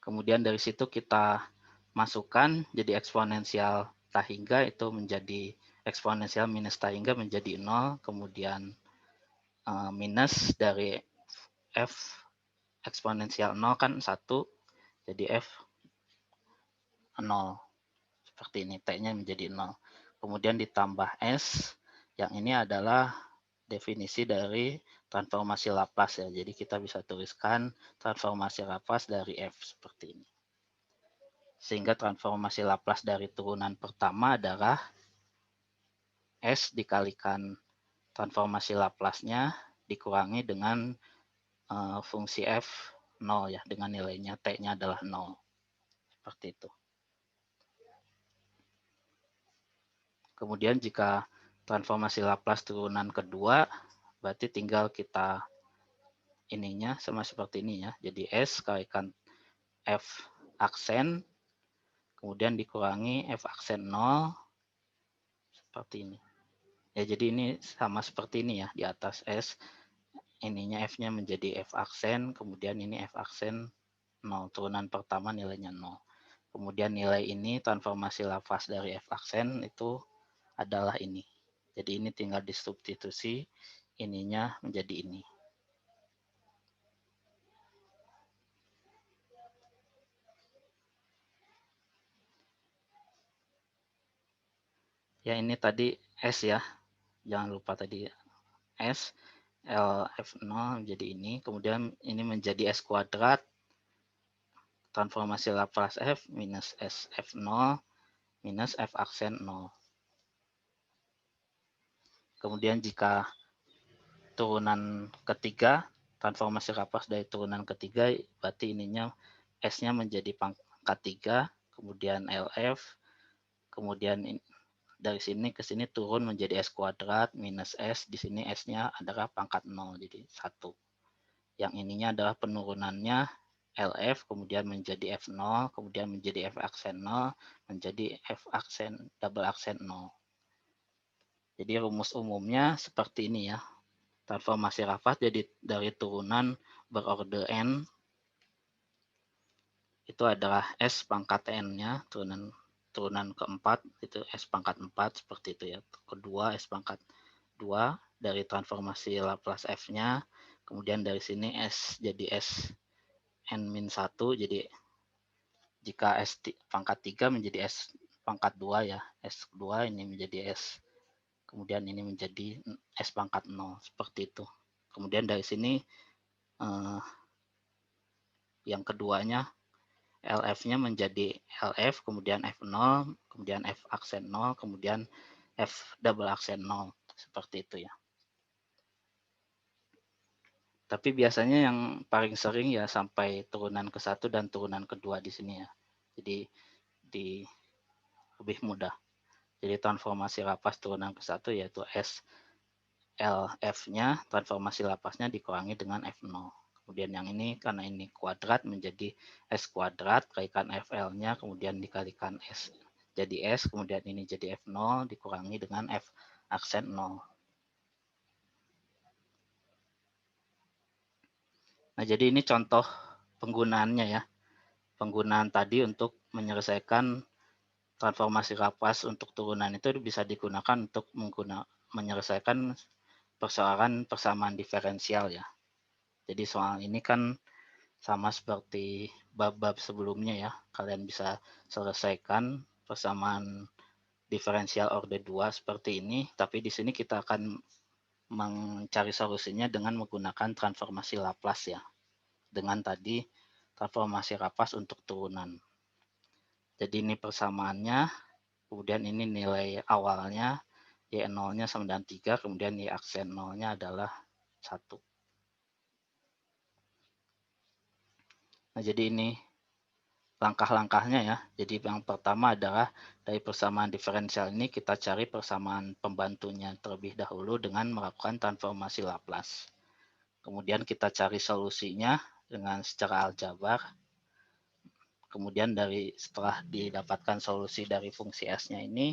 Speaker 1: Kemudian dari situ kita masukkan jadi eksponensial tahingga itu menjadi eksponensial minus tahingga menjadi 0, kemudian minus dari F eksponensial 0 kan 1, jadi F 0. Seperti ini, T-nya menjadi 0. Kemudian ditambah S, yang ini adalah definisi dari transformasi Laplace ya. Jadi kita bisa tuliskan transformasi Laplace dari F seperti ini. Sehingga transformasi Laplace dari turunan pertama adalah S dikalikan transformasi Laplace-nya dikurangi dengan fungsi F 0 ya, dengan nilainya T-nya adalah 0. Seperti itu. Kemudian jika transformasi Laplace turunan kedua, berarti tinggal kita ininya sama seperti ini ya. Jadi S kalikan F aksen, kemudian dikurangi F aksen 0, seperti ini. Ya, jadi ini sama seperti ini ya, di atas S, ininya F-nya menjadi F aksen, kemudian ini F aksen 0, turunan pertama nilainya 0. Kemudian nilai ini transformasi Laplace dari F aksen itu adalah ini. Jadi ini tinggal disubstitusi, ininya menjadi ini. Ya, ini tadi S ya, jangan lupa tadi S, LF0 menjadi ini, kemudian ini menjadi S kuadrat, transformasi Laplace F minus S F0 minus F aksen 0. Kemudian jika turunan ketiga, transformasi Laplace dari turunan ketiga, berarti ininya S-nya menjadi pangkat 3, kemudian LF, kemudian dari sini ke sini turun menjadi S kuadrat minus S, di sini S-nya adalah pangkat 0, jadi 1. Yang ininya adalah penurunannya LF, kemudian menjadi F0, kemudian menjadi F aksen 0, menjadi F aksen double aksen 0. Jadi rumus umumnya seperti ini ya. Transformasi Laplace jadi dari turunan berorder n, itu adalah S pangkat n-nya, turunan keempat itu S pangkat 4 seperti itu ya. Kedua S pangkat 2 dari transformasi Laplace F-nya, kemudian dari sini S jadi S n-1, jadi jika S pangkat 3 menjadi S pangkat 2 ya, S2 ini menjadi S, kemudian ini menjadi S pangkat 0, seperti itu. Kemudian dari sini yang keduanya LF-nya menjadi LF, kemudian F0, kemudian F aksen 0, kemudian F double aksen 0, seperti itu ya. Tapi biasanya yang paling sering ya sampai turunan ke-1 dan turunan kedua di sini ya. Jadi lebih mudah. Jadi transformasi Laplace turunan ke-1 yaitu S LF-nya, transformasi Laplace-nya dikurangi dengan F0. Kemudian yang ini karena ini kuadrat menjadi S kuadrat, kalikan FL-nya, kemudian dikalikan S jadi S, kemudian ini jadi F0 dikurangi dengan F aksen 0. Nah, jadi ini contoh penggunaannya ya. Penggunaan tadi untuk menyelesaikan transformasi Laplace untuk turunan itu bisa digunakan untuk menyelesaikan persoalan persamaan diferensial ya. Jadi soal ini kan sama seperti bab-bab sebelumnya ya. Kalian bisa selesaikan persamaan diferensial order 2 seperti ini, tapi di sini kita akan mencari solusinya dengan menggunakan transformasi Laplace ya. Dengan tadi transformasi Laplace untuk turunan. Jadi ini persamaannya, Kemudian ini nilai awalnya, Y0-nya sama dengan 3, kemudian Y aksen 0-nya adalah 1. Nah, jadi ini langkah-langkahnya ya. Jadi yang pertama adalah dari persamaan diferensial ini kita cari persamaan pembantunya terlebih dahulu dengan melakukan transformasi Laplace. Kemudian kita cari solusinya dengan secara aljabar. Kemudian setelah didapatkan solusi dari fungsi S-nya ini,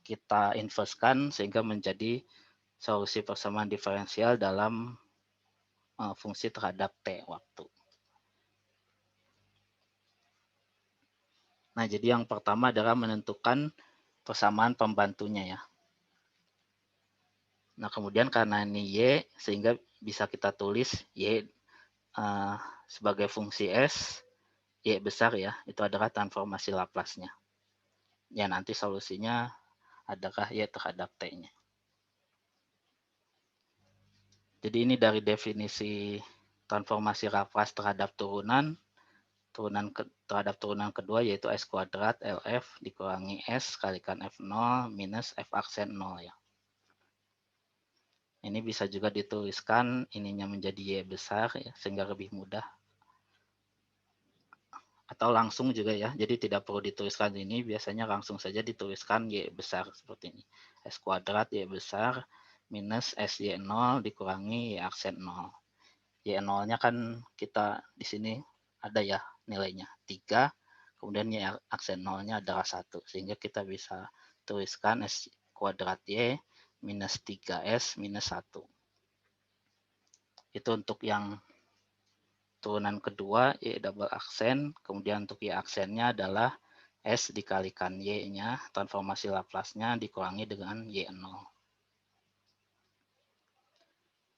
Speaker 1: kita inverskan sehingga menjadi solusi persamaan diferensial dalam fungsi terhadap T waktu. Nah, jadi yang pertama adalah menentukan persamaan pembantunya ya. Nah, kemudian karena ini Y, sehingga bisa kita tulis Y sebagai fungsi S, Y besar ya, itu adalah transformasi Laplace-nya. Ya, nanti solusinya adalah Y terhadap T-nya. Jadi ini dari definisi transformasi Laplace terhadap terhadap turunan kedua yaitu S kuadrat LF dikurangi S kalikan F0 minus F aksen 0 ya. Ini bisa juga dituliskan ininya menjadi Y besar ya, sehingga lebih mudah. Atau langsung juga ya, jadi tidak perlu dituliskan ini, biasanya langsung saja dituliskan Y besar seperti ini. S kuadrat Y besar minus SY0 dikurangi Y aksen 0. Y0-nya kan kita di sini ada ya nilainya 3, kemudian Y aksen 0-nya adalah 1, sehingga kita bisa tuliskan S kuadrat Y minus 3S minus 1. Itu untuk yang turunan kedua, Y double aksen, kemudian untuk Y aksennya adalah S dikalikan Y-nya, transformasi Laplace-nya dikurangi dengan Y0.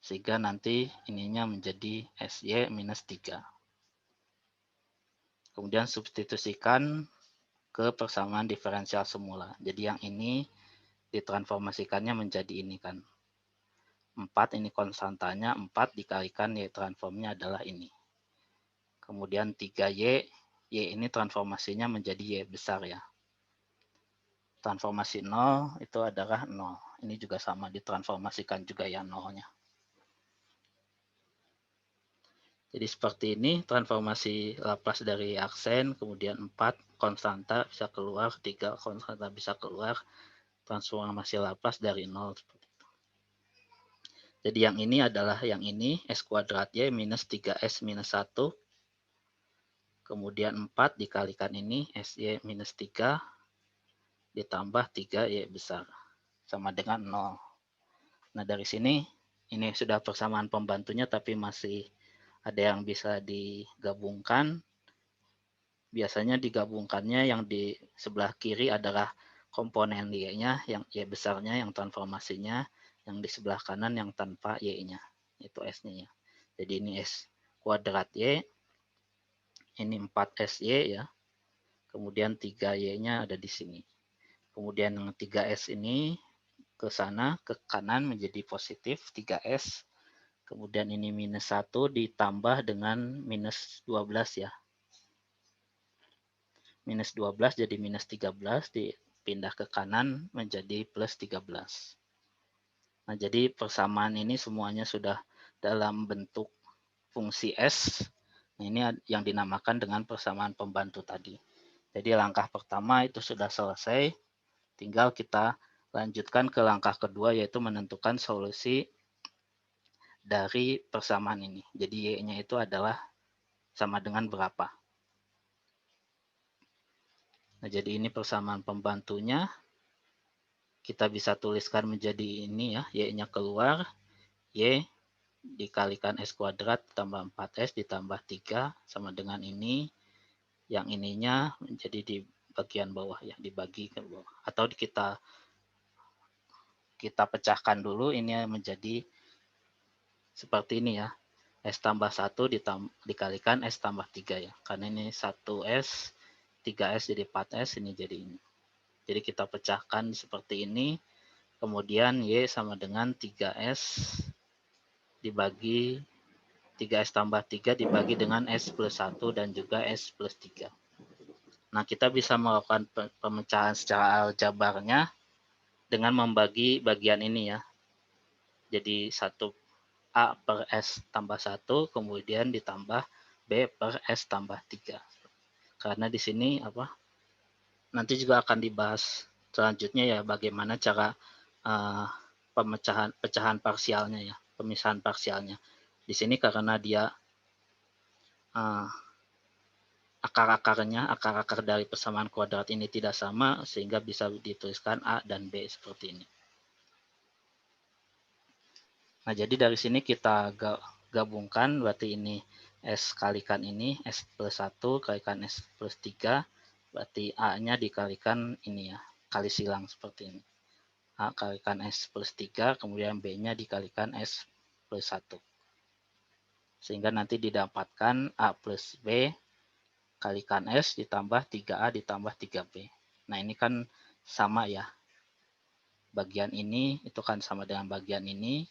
Speaker 1: Sehingga nanti ininya menjadi SY minus 3. Kemudian substitusikan ke persamaan diferensial semula. Jadi yang ini ditransformasikannya menjadi ini kan. 4 ini konstantanya, 4 dikalikan Y transformnya adalah ini. Kemudian 3Y, Y ini transformasinya menjadi Y besar ya. Transformasi 0 itu adalah 0. Ini juga sama ditransformasikan juga ya 0-nya. Jadi seperti ini transformasi Laplace dari aksen, kemudian 4 konstanta bisa keluar, 3 konstanta bisa keluar, transformasi Laplace dari 0. Jadi yang ini adalah yang ini, S kuadrat Y minus 3S minus 1. Kemudian 4 dikalikan ini, SY minus 3 ditambah 3Y besar. Sama dengan 0. Nah dari sini, ini sudah persamaan pembantunya tapi masih ada yang bisa digabungkan. Biasanya digabungkannya yang di sebelah kiri adalah komponen Y-nya, yang Y besarnya, yang transformasinya, yang di sebelah kanan yang tanpa Y-nya, itu S-nya ya. Jadi ini S kuadrat Y, ini 4SY ya, kemudian 3Y-nya ada di sini. Kemudian yang 3S ini ke sana, ke kanan menjadi positif 3S, kemudian ini minus 1 ditambah dengan minus 12 ya. Minus 12 jadi minus 13, dipindah ke kanan menjadi plus 13. Nah, jadi persamaan ini semuanya sudah dalam bentuk fungsi S. Nah, ini yang dinamakan dengan persamaan pembantu tadi. Jadi langkah pertama itu sudah selesai. Tinggal kita lanjutkan ke langkah kedua yaitu menentukan solusi dari persamaan ini. Jadi Y-nya itu adalah sama dengan berapa. Nah, jadi ini persamaan pembantunya. Kita bisa tuliskan menjadi ini ya, Y-nya keluar. Y dikalikan S kuadrat tambah 4S ditambah 3 sama dengan ini. Yang ininya menjadi di bagian bawah ya, dibagi ke bawah. Atau kita pecahkan dulu, ini menjadi seperti ini ya. S tambah 1 dikalikan S tambah 3 ya. Karena ini 1S, 3S jadi 4S, ini jadi ini. Jadi kita pecahkan seperti ini. Kemudian Y sama dengan 3S dibagi 3S tambah 3 dibagi dengan S plus 1 dan juga S plus 3. Nah, kita bisa melakukan pemecahan secara aljabarnya dengan membagi bagian ini ya. Jadi 1A per S tambah 1, kemudian ditambah B per S tambah 3. Karena di sini nanti juga akan dibahas selanjutnya ya bagaimana cara pecahan parsialnya ya, pemisahan parsialnya. Di sini karena dia akar-akar dari persamaan kuadrat ini tidak sama, sehingga bisa dituliskan A dan B seperti ini. Nah, jadi dari sini kita gabungkan, berarti ini S kalikan ini, S plus 1 kalikan S plus 3, berarti A-nya dikalikan ini ya, kali silang seperti ini. A kalikan S plus 3, kemudian B-nya dikalikan S plus 1. Sehingga nanti didapatkan A plus B kalikan S ditambah 3A ditambah 3B. Nah, ini kan sama ya. Bagian ini itu kan sama dengan bagian ini.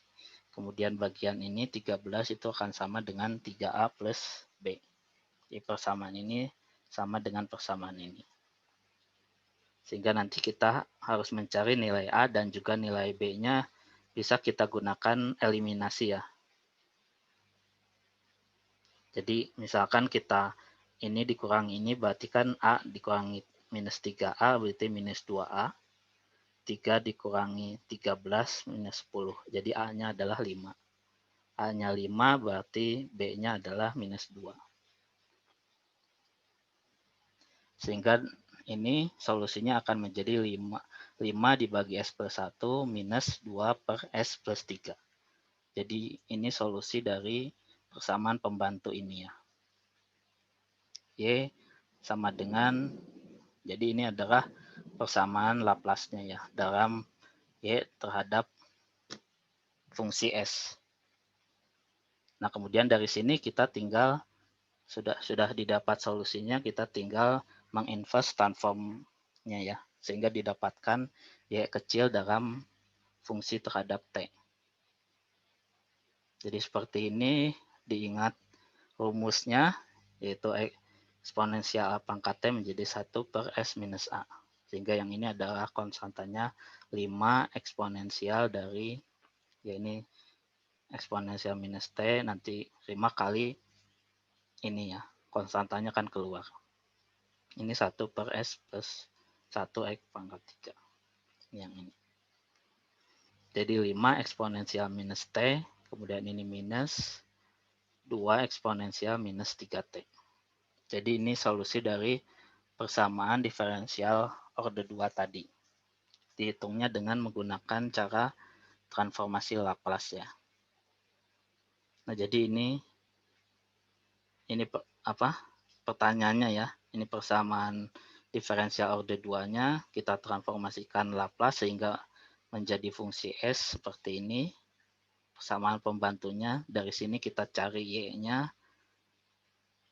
Speaker 1: Kemudian bagian ini 13 itu akan sama dengan 3A plus B. Jadi persamaan ini sama dengan persamaan ini. Sehingga nanti kita harus mencari nilai A dan juga nilai B-nya bisa kita gunakan eliminasi ya. Jadi misalkan kita ini dikurangi ini berarti kan A dikurangi minus 3A berarti minus 2A. 3 dikurangi 13 minus 10. Jadi A-nya adalah 5. A-nya 5 berarti B-nya adalah minus 2. Sehingga ini solusinya akan menjadi 5 dibagi S plus 1 minus 2 per S plus 3. Jadi ini solusi dari persamaan pembantu ini ya. Y sama dengan, jadi ini adalah persamaan Laplace-nya ya dalam Y terhadap fungsi S. Nah, kemudian dari sini kita tinggal sudah didapat solusinya, kita tinggal menginverse transformnya ya, sehingga didapatkan Y kecil dalam fungsi terhadap T. Jadi seperti ini, diingat rumusnya, yaitu eksponensial A pangkat T menjadi 1 per S minus A. Sehingga yang ini adalah konstantanya 5 eksponensial dari, ya ini eksponensial minus T, nanti 5 kali ini ya, konstantanya kan keluar. Ini 1 per S plus 1 X pangkat 3. Yang ini. Jadi 5 eksponensial minus T, kemudian ini minus 2 eksponensial minus 3T. Jadi ini solusi dari persamaan diferensial order 2 tadi. Dihitungnya dengan menggunakan cara transformasi Laplace ya. Nah, jadi ini pertanyaannya ya. Ini persamaan diferensial order 2-nya kita transformasikan Laplace sehingga menjadi fungsi S seperti ini. Persamaan pembantunya dari sini kita cari Y-nya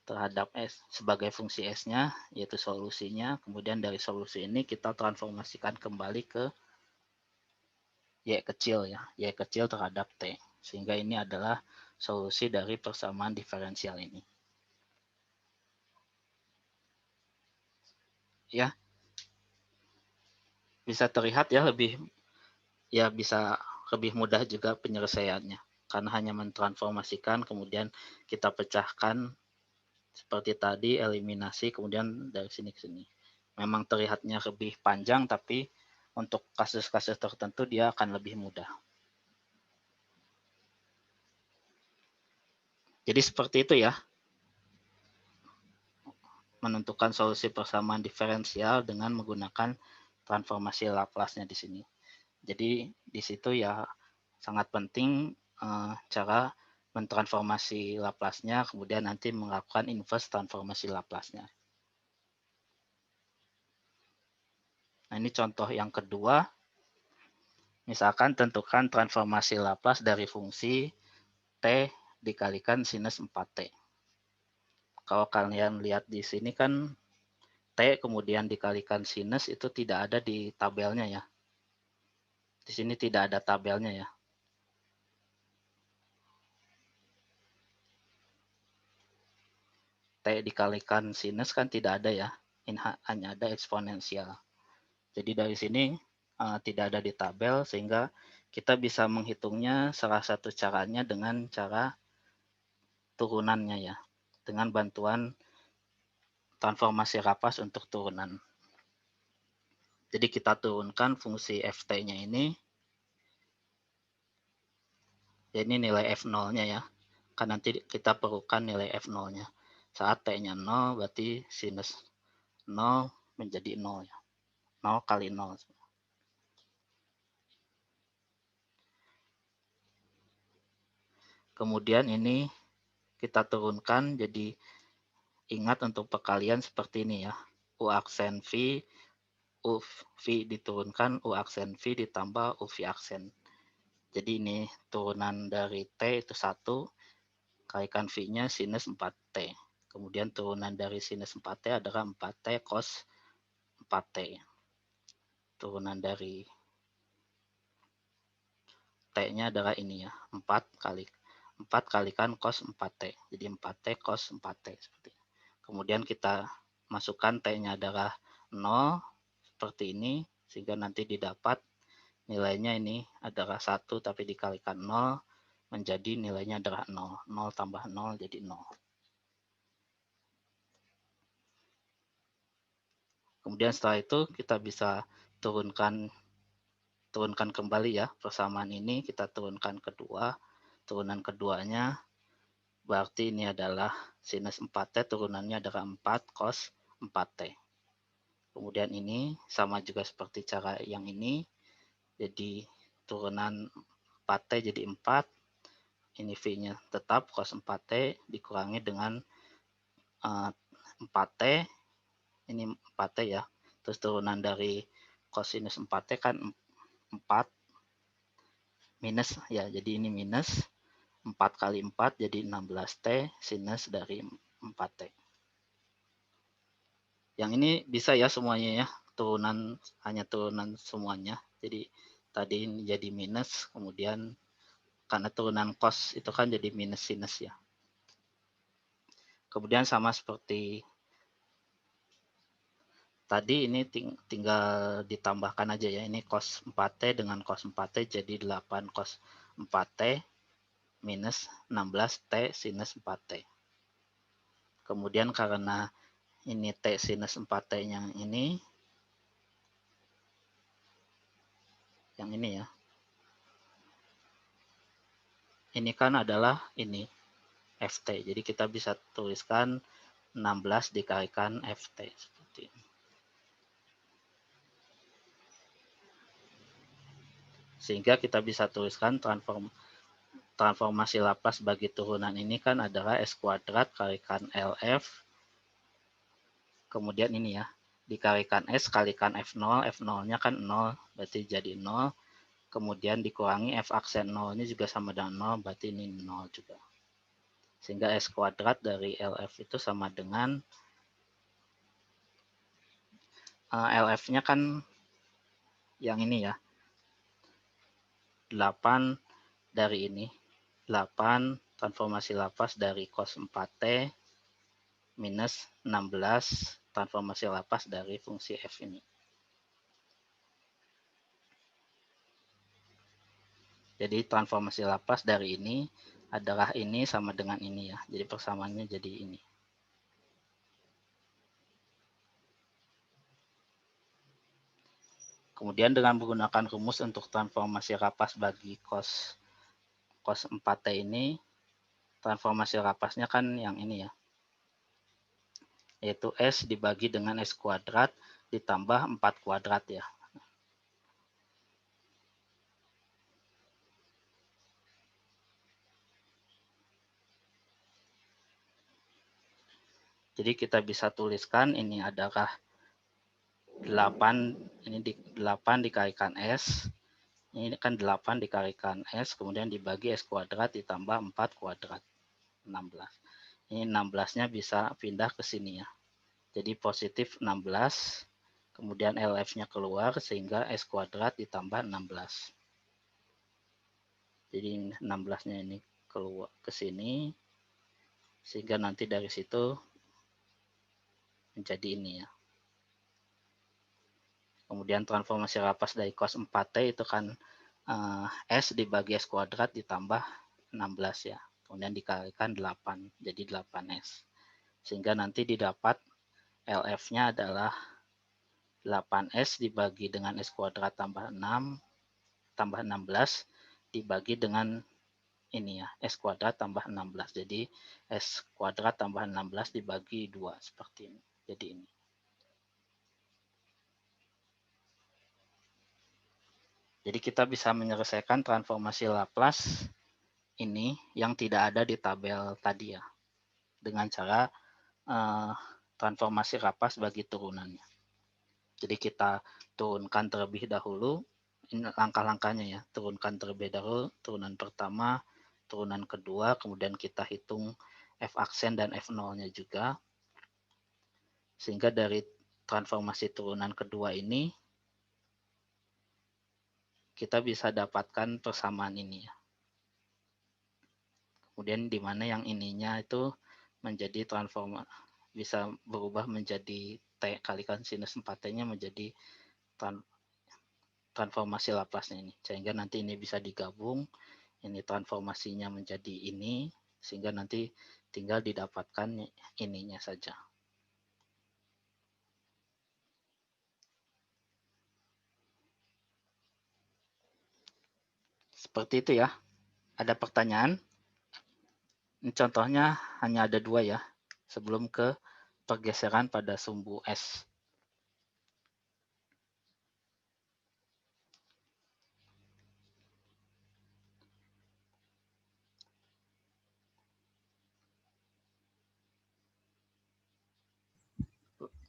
Speaker 1: terhadap S sebagai fungsi S-nya, yaitu solusinya. Kemudian dari solusi ini kita transformasikan kembali ke Y kecil ya, Y kecil terhadap T. Sehingga ini adalah solusi dari persamaan diferensial ini. Ya, bisa terlihat ya bisa lebih mudah juga penyelesaiannya. Karena hanya mentransformasikan, kemudian kita pecahkan seperti tadi, eliminasi, kemudian dari sini ke sini. Memang terlihatnya lebih panjang, tapi untuk kasus-kasus tertentu dia akan lebih mudah. Jadi seperti itu ya, menentukan solusi persamaan diferensial dengan menggunakan transformasi Laplace-nya di sini. Jadi di situ ya sangat penting cara mentransformasi Laplace-nya, kemudian nanti melakukan inverse transformasi Laplace-nya. Nah, ini contoh yang kedua. Misalkan tentukan transformasi Laplace dari fungsi T dikalikan sinus 4T. Kalau kalian lihat di sini kan T kemudian dikalikan sinus itu tidak ada di tabelnya ya. Di sini tidak ada tabelnya ya. T dikalikan sinus kan tidak ada ya. ini hanya ada eksponensial. Jadi dari sini tidak ada di tabel, sehingga kita bisa menghitungnya salah satu caranya dengan cara turunannya ya, dengan bantuan transformasi Laplace untuk turunan. Jadi kita turunkan fungsi ft-nya ini, ya ini nilai f0-nya ya, kan nanti kita perlukan nilai f0-nya. Saat t-nya 0, berarti sinus 0 menjadi 0 ya, 0 kali 0. Kemudian ini kita turunkan, jadi ingat untuk perkalian seperti ini ya, U aksen V, U V diturunkan, U aksen V ditambah U V aksen. Jadi ini turunan dari T itu 1, kalikan V-nya sinus 4T. Kemudian turunan dari sinus 4T adalah 4T cos 4T. Turunan dari T-nya adalah ini ya, 4 kalikan cos 4T. Jadi 4T cos 4T. Seperti ini. Kemudian kita masukkan T-nya adalah 0, seperti ini, sehingga nanti didapat nilainya ini adalah 1, tapi dikalikan 0, menjadi nilainya adalah 0. 0 tambah 0 jadi 0. Kemudian setelah itu kita bisa turunkan kembali ya persamaan ini, kita turunkan kedua. Turunan keduanya berarti ini adalah sinus 4T, turunannya adalah 4 cos 4T. Kemudian ini sama juga seperti cara yang ini, jadi turunan 4T jadi 4, ini V-nya tetap cos 4T dikurangi dengan 4T, ini 4T ya, terus turunan dari cosinus 4T kan 4 minus ya, jadi ini minus 4 kali 4 jadi 16T sinus dari 4T. Yang ini bisa ya semuanya ya, hanya turunan semuanya. Jadi tadi ini jadi minus, kemudian karena turunan cos itu kan jadi minus sinus ya. Kemudian sama seperti tadi ini tinggal ditambahkan aja ya, ini cos 4T dengan cos 4T jadi 8 cos 4T minus 16T sinus 4T. Kemudian karena ini T sinus 4T yang ini ya, ini kan adalah ini FT, jadi kita bisa tuliskan 16 dikalikan FT seperti ini. Sehingga kita bisa tuliskan transformasi Laplace bagi turunan ini kan adalah S kuadrat kalikan LF, kemudian ini ya, dikalikan S kalikan F0, F0-nya kan 0, berarti jadi 0, kemudian dikurangi F aksen 0 ini juga sama dengan 0, berarti ini 0 juga. Sehingga S kuadrat dari LF itu sama dengan LF-nya kan yang ini ya, 8 dari ini, 8 transformasi Laplace dari cos 4T minus 16 transformasi Laplace dari fungsi F ini. Jadi transformasi Laplace dari ini adalah ini sama dengan ini ya, jadi persamaannya jadi ini. Kemudian dengan menggunakan rumus untuk transformasi Laplace bagi cos 4T ini, transformasi Laplace-nya kan yang ini ya, yaitu S dibagi dengan S kuadrat ditambah 4 kuadrat ya. Jadi kita bisa tuliskan ini adalah 8, ini 8 dikalikan S, ini kan 8 dikalikan S, kemudian dibagi S kuadrat ditambah 4 kuadrat, 16. Ini 16-nya bisa pindah ke sini ya. Jadi positif 16, kemudian LF-nya keluar, sehingga S kuadrat ditambah 16. Jadi 16-nya ini keluar ke sini, sehingga nanti dari situ menjadi ini ya. Kemudian transformasi lapas dari cos 4T itu kan S dibagi S kuadrat ditambah 16 ya. Kemudian dikalikan 8, jadi 8S. Sehingga nanti didapat LF-nya adalah 8S dibagi dengan S kuadrat tambah 6, tambah 16, dibagi dengan ini ya, S kuadrat tambah 16. Jadi S kuadrat tambah 16 dibagi 2, seperti ini. Jadi ini. Jadi kita bisa menyelesaikan transformasi Laplace ini yang tidak ada di tabel tadi ya, dengan cara transformasi Laplace bagi turunannya. Jadi kita turunkan terlebih dahulu, ini langkah-langkahnya ya, turunkan terlebih dahulu, turunan pertama, turunan kedua, kemudian kita hitung F aksen dan F0-nya juga, sehingga dari transformasi turunan kedua ini, kita bisa dapatkan persamaan ini ya. Kemudian di mana yang ininya itu menjadi bisa berubah menjadi T kalikan sinus 4T-nya menjadi transformasi Laplace-nya ini. Sehingga nanti ini bisa digabung, ini transformasinya menjadi ini, sehingga nanti tinggal didapatkan ininya saja. Seperti itu ya. Ada pertanyaan? Ini contohnya hanya ada 2 ya, sebelum ke pergeseran pada sumbu S.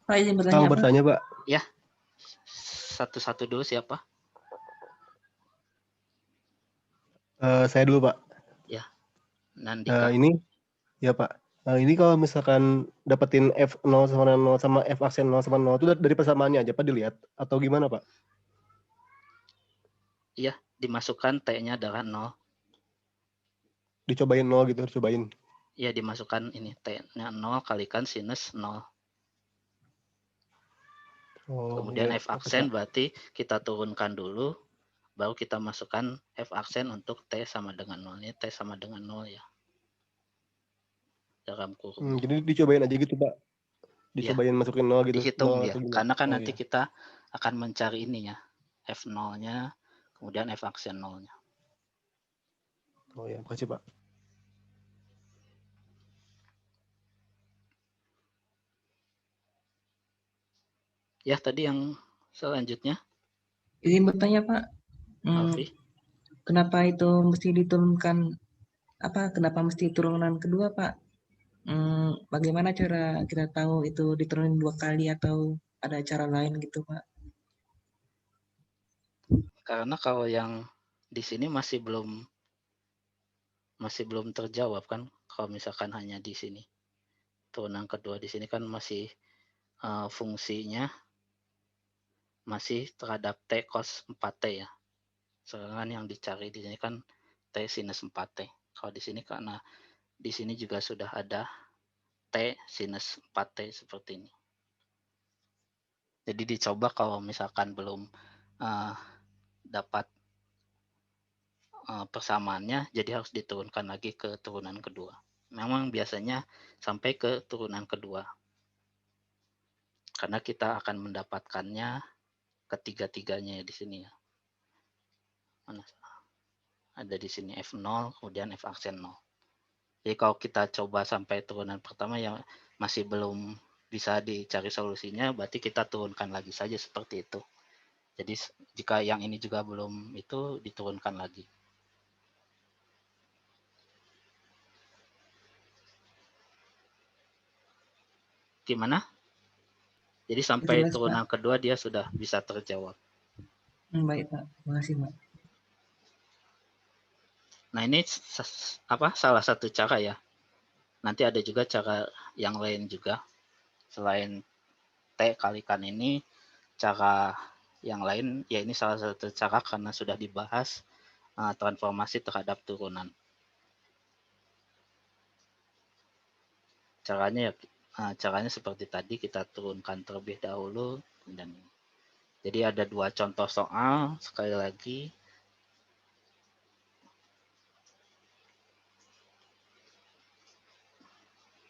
Speaker 4: Pak, izin bertanya,
Speaker 5: Kang
Speaker 4: Pak.
Speaker 5: bertanya, Pak.
Speaker 1: Ya, satu-satu dulu siapa?
Speaker 5: Saya dulu, Pak.
Speaker 1: Ya, Nandika.
Speaker 5: Ini, ya Pak. Ini kalau misalkan dapetin F0 sama 0 sama F aksen 0 sama 0 itu dari persamaannya aja, Pak, dilihat? Atau gimana, Pak?
Speaker 1: Iya, dimasukkan T-nya adalah 0.
Speaker 5: Dicobain 0 gitu, dicobain.
Speaker 1: Iya, dimasukkan ini T-nya 0 kalikan sinus 0.
Speaker 5: Oh,
Speaker 1: Kemudian
Speaker 5: iya.
Speaker 1: F aksen berarti kita turunkan dulu, baru kita masukkan F aksen untuk T sama dengan 0. Ini T sama dengan 0 ya. Dalam kurung.
Speaker 5: Jadi dicobain aja gitu, Pak?
Speaker 1: Ya,
Speaker 5: Dicobain masukin 0 gitu?
Speaker 1: dihitung
Speaker 5: 0
Speaker 1: ya,
Speaker 5: atau gimana?
Speaker 1: karena kan
Speaker 5: Oh,
Speaker 1: nanti
Speaker 5: iya.
Speaker 1: kita akan mencari ini ya, F0-nya, kemudian F aksen 0-nya.
Speaker 5: Oh ya, makasih Pak.
Speaker 1: Ya, tadi yang selanjutnya.
Speaker 4: Izin bertanya, Pak.
Speaker 1: Alfi.
Speaker 4: Kenapa itu mesti diturunkan? Kenapa mesti turunan kedua, Pak? Bagaimana cara kita tahu itu diturunin 2 kali atau ada cara lain gitu, Pak?
Speaker 1: Karena kalau yang di sini masih belum terjawab kan, kalau misalkan hanya di sini. Turunan kedua di sini kan masih fungsinya masih terhadap T cos 4T ya. Sedangkan yang dicari di sini kan T sinus 4T. Kalau di sini karena di sini juga sudah ada T sinus 4T seperti ini. Jadi dicoba kalau misalkan belum dapat persamaannya, jadi harus diturunkan lagi ke turunan kedua. Memang biasanya sampai ke turunan kedua. Karena kita akan mendapatkannya ketiga-tiganya di sini ya. Mana? Ada di sini F0, kemudian F aksen 0. Jadi kalau kita coba sampai turunan pertama yang masih belum bisa dicari solusinya, berarti kita turunkan lagi saja seperti itu. Jadi jika yang ini juga belum itu, diturunkan lagi. Gimana? Jadi sampai
Speaker 4: Jelas,
Speaker 1: turunan
Speaker 4: Pak.
Speaker 1: kedua dia sudah bisa terjawab.
Speaker 4: Baik, Pak. Terima kasih, Pak.
Speaker 1: Nah ini salah satu cara ya. Nanti ada juga cara yang lain juga. Selain T kalikan ini, cara yang lain ya ini salah satu cara karena sudah dibahas transformasi terhadap turunan. Caranya seperti tadi, kita turunkan terlebih dahulu dan Jadi ada 2 contoh soal, sekali lagi.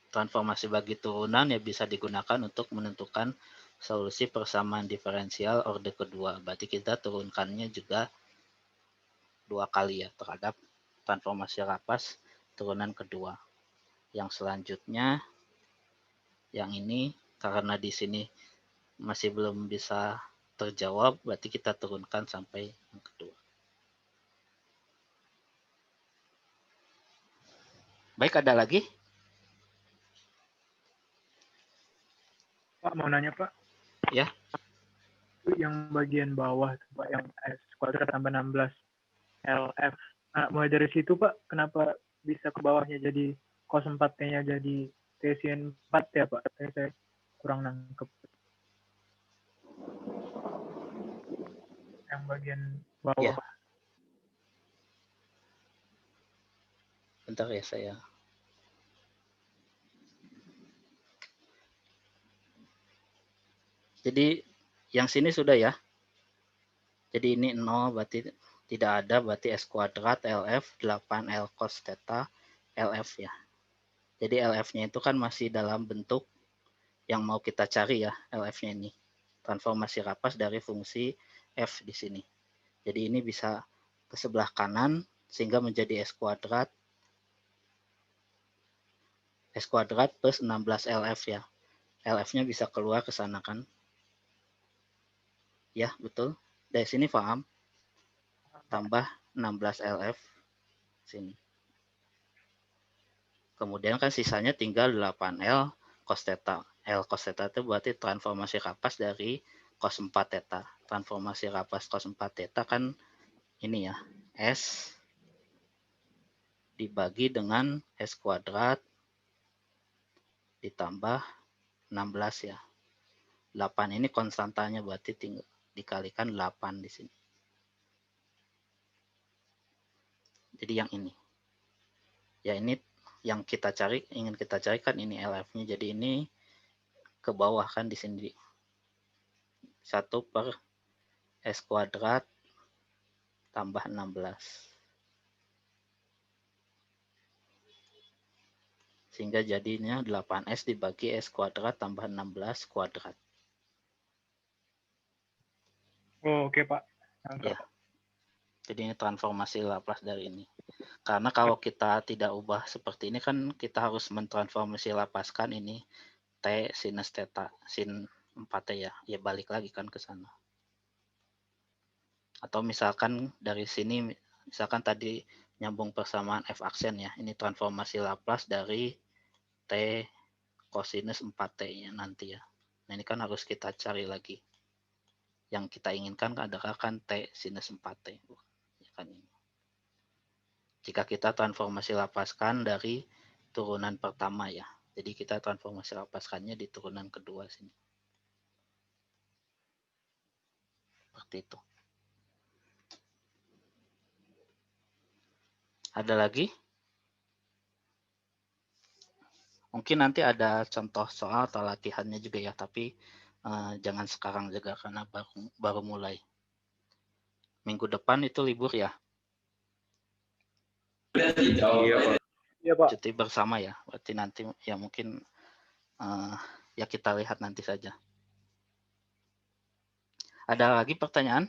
Speaker 1: Transformasi bagi turunan ya bisa digunakan untuk menentukan solusi persamaan diferensial orde kedua. Berarti kita turunkannya juga 2 kali ya terhadap transformasi Laplace turunan kedua. Yang selanjutnya, yang ini karena di sini masih belum bisa terjawab, berarti kita turunkan sampai yang kedua. Baik, ada lagi?
Speaker 6: Pak, mau nanya, Pak.
Speaker 1: Ya.
Speaker 6: Yang bagian bawah, Pak, yang S kuadrat tambah 16 LF. Nah, mulai dari situ, Pak, kenapa bisa ke bawahnya jadi cos 4T-nya jadi T sin 4 ya, Pak? Saya kurang nangkep. Yang bagian bawah.
Speaker 1: Ya. Bentar ya saya. Jadi yang sini sudah ya. Jadi ini 0 berarti tidak ada, berarti S kuadrat LF 8L cos theta LF ya. Jadi LF-nya itu kan masih dalam bentuk yang mau kita cari ya, LF-nya ini. Transformasi Laplace dari fungsi F di sini. Jadi ini bisa ke sebelah kanan sehingga menjadi S kuadrat plus 16 LF ya. LF-nya bisa keluar ke sana kan. Ya, betul. Dari sini paham? Tambah 16 LF sini. Kemudian kan sisanya tinggal 8L cos theta. L cos theta itu berarti transformasi Laplace dari cos 4 theta. Transformasi Laplace cos 4 theta kan ini ya, S dibagi dengan S kuadrat ditambah 16 ya. 8 ini konstantanya berarti tinggal dikalikan 8 di sini. Jadi yang ini. Ya ini yang kita cari, ingin kita cari kan ini LF-nya. Jadi ini ke bawah kan di sini. 1 per S kuadrat tambah 16. Sehingga jadinya 8S dibagi S kuadrat tambah 16 kuadrat.
Speaker 6: Oh, oke, Pak.
Speaker 1: Ya. Jadi ini transformasi Laplace dari ini. Karena kalau kita tidak ubah seperti ini kan kita harus mentransformasi Laplace kan ini T sinus theta, sin 4T ya. Ya balik lagi kan ke sana. Atau misalkan dari sini, misalkan tadi nyambung persamaan F aksen ya. Ini transformasi Laplace dari T kosinus 4T-nya nanti ya. Nah ini kan harus kita cari lagi. Yang kita inginkan adalah kan T sinus 4T. Ya kan ini. Jika kita transformasi Laplace-kan dari turunan pertama ya. Jadi kita transformasi Laplace-kannya di turunan kedua sini. Seperti itu. Ada lagi? Mungkin nanti ada contoh soal atau latihannya juga ya, tapi jangan sekarang juga karena baru mulai. Minggu depan itu libur ya?
Speaker 6: Iya, Pak.
Speaker 1: Cuti bersama ya, berarti nanti ya mungkin ya kita lihat nanti saja. Ada lagi pertanyaan?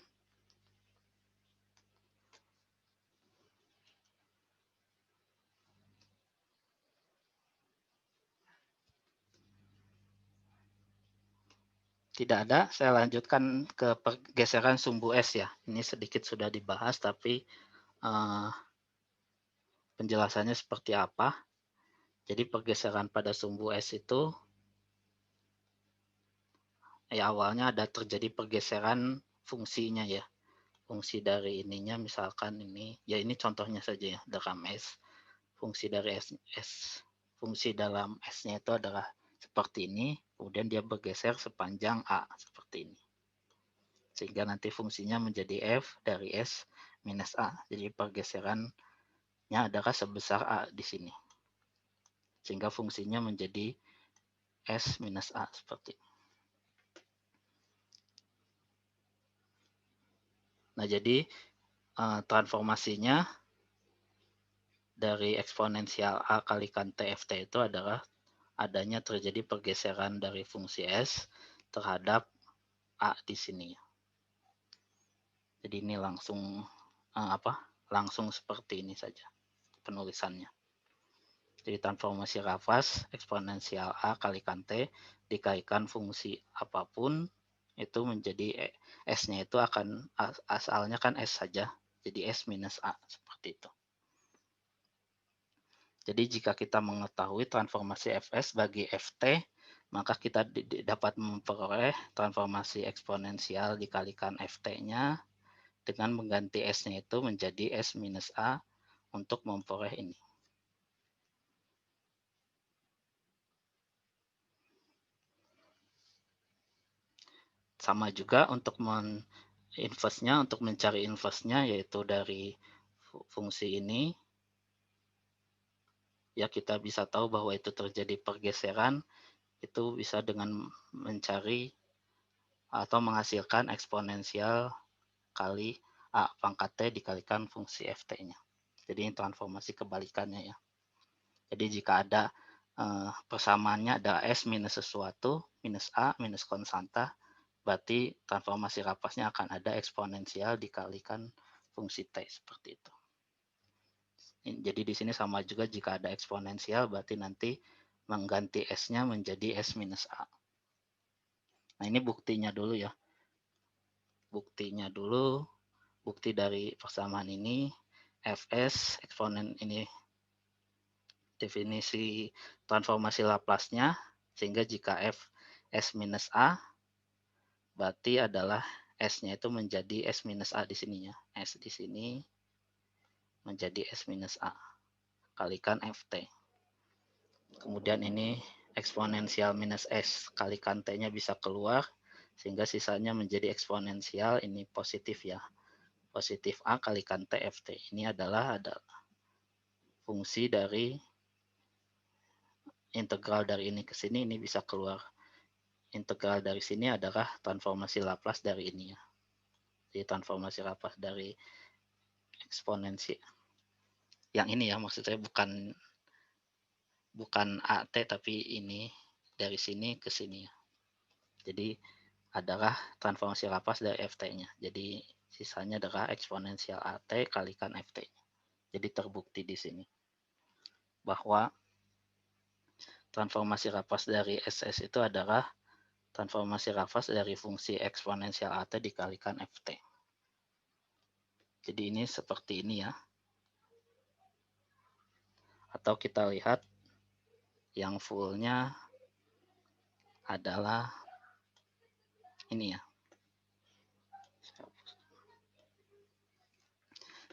Speaker 1: Tidak ada, saya lanjutkan ke pergeseran sumbu S ya. Ini sedikit sudah dibahas, tapi penjelasannya seperti apa. Jadi pergeseran pada sumbu S itu, ya awalnya ada terjadi pergeseran fungsinya ya. Fungsi dari ininya misalkan ini, ya ini contohnya saja ya, dalam S. Fungsi dari fungsi dalam S-nya itu adalah seperti ini, kemudian dia bergeser sepanjang A, seperti ini. Sehingga nanti fungsinya menjadi F dari S minus A. Jadi pergeserannya adalah sebesar A di sini. Sehingga fungsinya menjadi S minus A seperti ini. Nah, jadi transformasinya dari eksponensial A kalikan TFT itu adalah adanya terjadi pergeseran dari fungsi S terhadap A di sini. Jadi ini langsung langsung seperti ini saja penulisannya. Jadi transformasi Laplace eksponensial A kalikan T dikalikan fungsi apapun itu menjadi S-nya itu akan asalnya kan S saja. Jadi S minus A seperti itu. Jadi jika kita mengetahui transformasi Fs bagi Ft, maka kita dapat memperoleh transformasi eksponensial dikalikan Ft-nya dengan mengganti S-nya itu menjadi S minus A untuk memperoleh ini. Sama juga untuk untuk mencari inverse-nya yaitu dari fungsi ini. Ya, kita bisa tahu bahwa itu terjadi pergeseran, itu bisa dengan mencari atau menghasilkan eksponensial kali A pangkat T dikalikan fungsi Ft-nya. Jadi ini transformasi kebalikannya ya. Jadi jika ada persamaannya ada S minus sesuatu, minus A, minus konstanta, berarti transformasi Laplace-nya akan ada eksponensial dikalikan fungsi T seperti itu. Jadi di sini sama juga jika ada eksponensial berarti nanti mengganti S-nya menjadi S minus A. Nah, ini buktinya dulu ya. Buktinya dulu, bukti dari persamaan ini, Fs, eksponen ini definisi transformasi Laplace-nya, sehingga jika F S minus A, berarti adalah S-nya itu menjadi S minus A di sininya. S di sini menjadi S minus A. Kalikan Ft. Kemudian ini eksponensial minus S kalikan T-nya bisa keluar, sehingga sisanya menjadi eksponensial, ini positif ya. Positif A kalikan T Ft. Ini adalah fungsi dari integral dari ini ke sini, ini bisa keluar. Integral dari sini adalah transformasi Laplace dari ini ya. Jadi transformasi Laplace dari eksponensi. Yang ini ya, maksud saya bukan AT tapi ini dari sini ke sini ya. Jadi adalah transformasi Laplace dari Ft-nya. Jadi sisanya adalah eksponensial AT kalikan Ft-nya. Jadi terbukti di sini bahwa transformasi Laplace dari SS itu adalah transformasi Laplace dari fungsi eksponensial AT dikalikan Ft. Jadi ini seperti ini ya. Atau kita lihat yang fullnya adalah ini ya.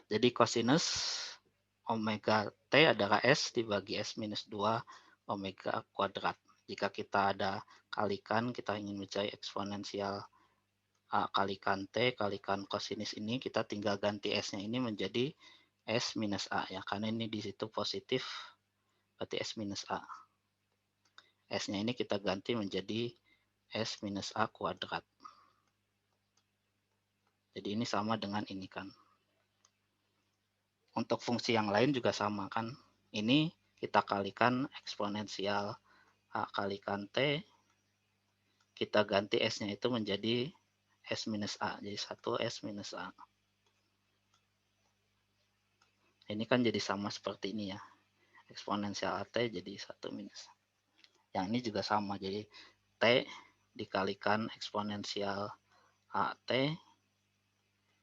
Speaker 1: Jadi cosinus omega T adalah S dibagi S minus 2 omega kuadrat. Jika kita ada kalikan, kita ingin mencari eksponensial A kalikan T kalikan cosinus ini, kita tinggal ganti S-nya ini menjadi S minus A ya. Karena ini di situ positif, berarti S minus A. S-nya ini kita ganti menjadi S minus A kuadrat. Jadi ini sama dengan ini kan. Untuk fungsi yang lain juga sama kan. Ini kita kalikan eksponensial A kalikan T. Kita ganti S-nya itu menjadi S minus A. Jadi 1 S minus A. Ini kan jadi sama seperti ini ya. Eksponensial AT jadi 1 minus. Yang ini juga sama. Jadi T dikalikan eksponensial AT.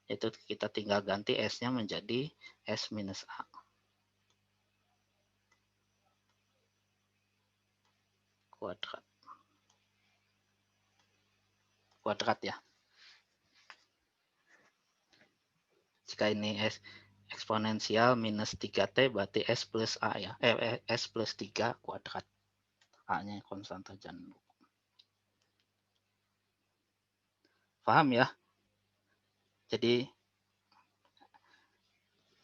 Speaker 1: Itu kita tinggal ganti S-nya menjadi S minus A. Kuadrat. Kuadrat ya. Jika ini S eksponensial minus 3T berarti S plus A ya. S plus 3 kuadrat. A-nya konstanta jangan lupa. Paham ya? Jadi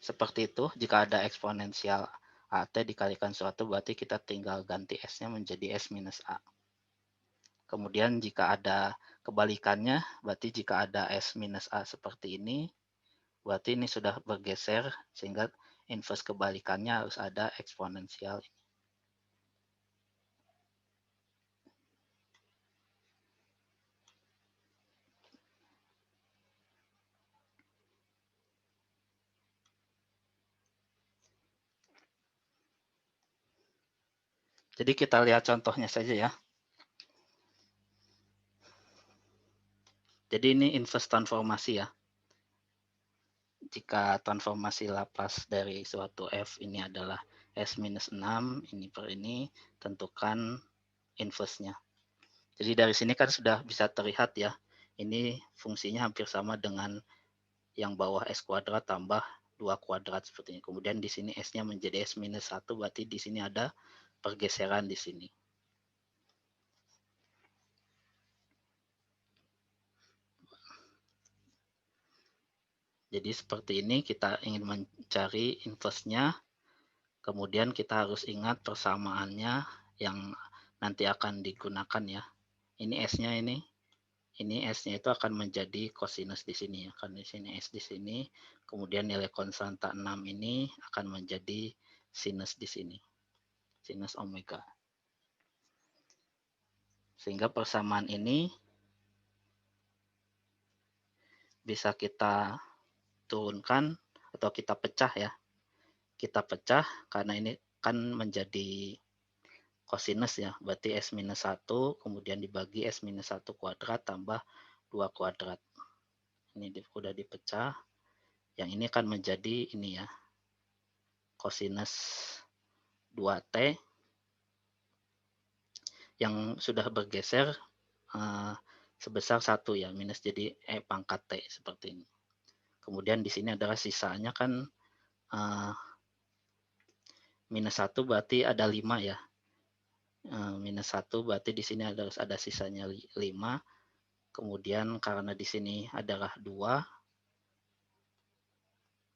Speaker 1: seperti itu, jika ada eksponensial AT dikalikan suatu berarti kita tinggal ganti S-nya menjadi S minus A. Kemudian jika ada kebalikannya, berarti jika ada S minus A seperti ini, Berarti ini sudah bergeser, sehingga inverse kebalikannya harus ada eksponensial. Jadi kita lihat contohnya saja ya. Jadi ini inverse transformasi ya. Jika transformasi Laplace dari suatu f ini adalah S-6, ini per ini, tentukan inverse-nya. Jadi dari sini kan sudah bisa terlihat ya, ini fungsinya hampir sama dengan yang bawah S kuadrat tambah 2 kuadrat seperti ini. Kemudian di sini S-nya menjadi S-1, berarti di sini ada pergeseran di sini. Jadi seperti ini, kita ingin mencari inverse-nya, kemudian kita harus ingat persamaannya yang nanti akan digunakan ya. Ini S-nya ini S-nya itu akan menjadi cosinus di sini ya. Kan di sini S di sini, kemudian nilai konstanta 6 ini akan menjadi sinus di sini. Sinus omega. Sehingga persamaan ini bisa kita turunkan atau kita pecah ya. Kita pecah karena ini kan menjadi cosinus ya. Berarti S-1 kemudian dibagi S-1 kuadrat tambah 2 kuadrat. Ini udah dipecah. Yang ini akan menjadi ini ya. Cosinus 2T yang sudah bergeser sebesar 1 ya. Minus jadi E pangkat T seperti ini. Kemudian di sini adalah sisanya kan minus 1 berarti ada 5 ya. Minus 1 berarti di sini harus ada sisanya 5. Kemudian karena di sini adalah 2,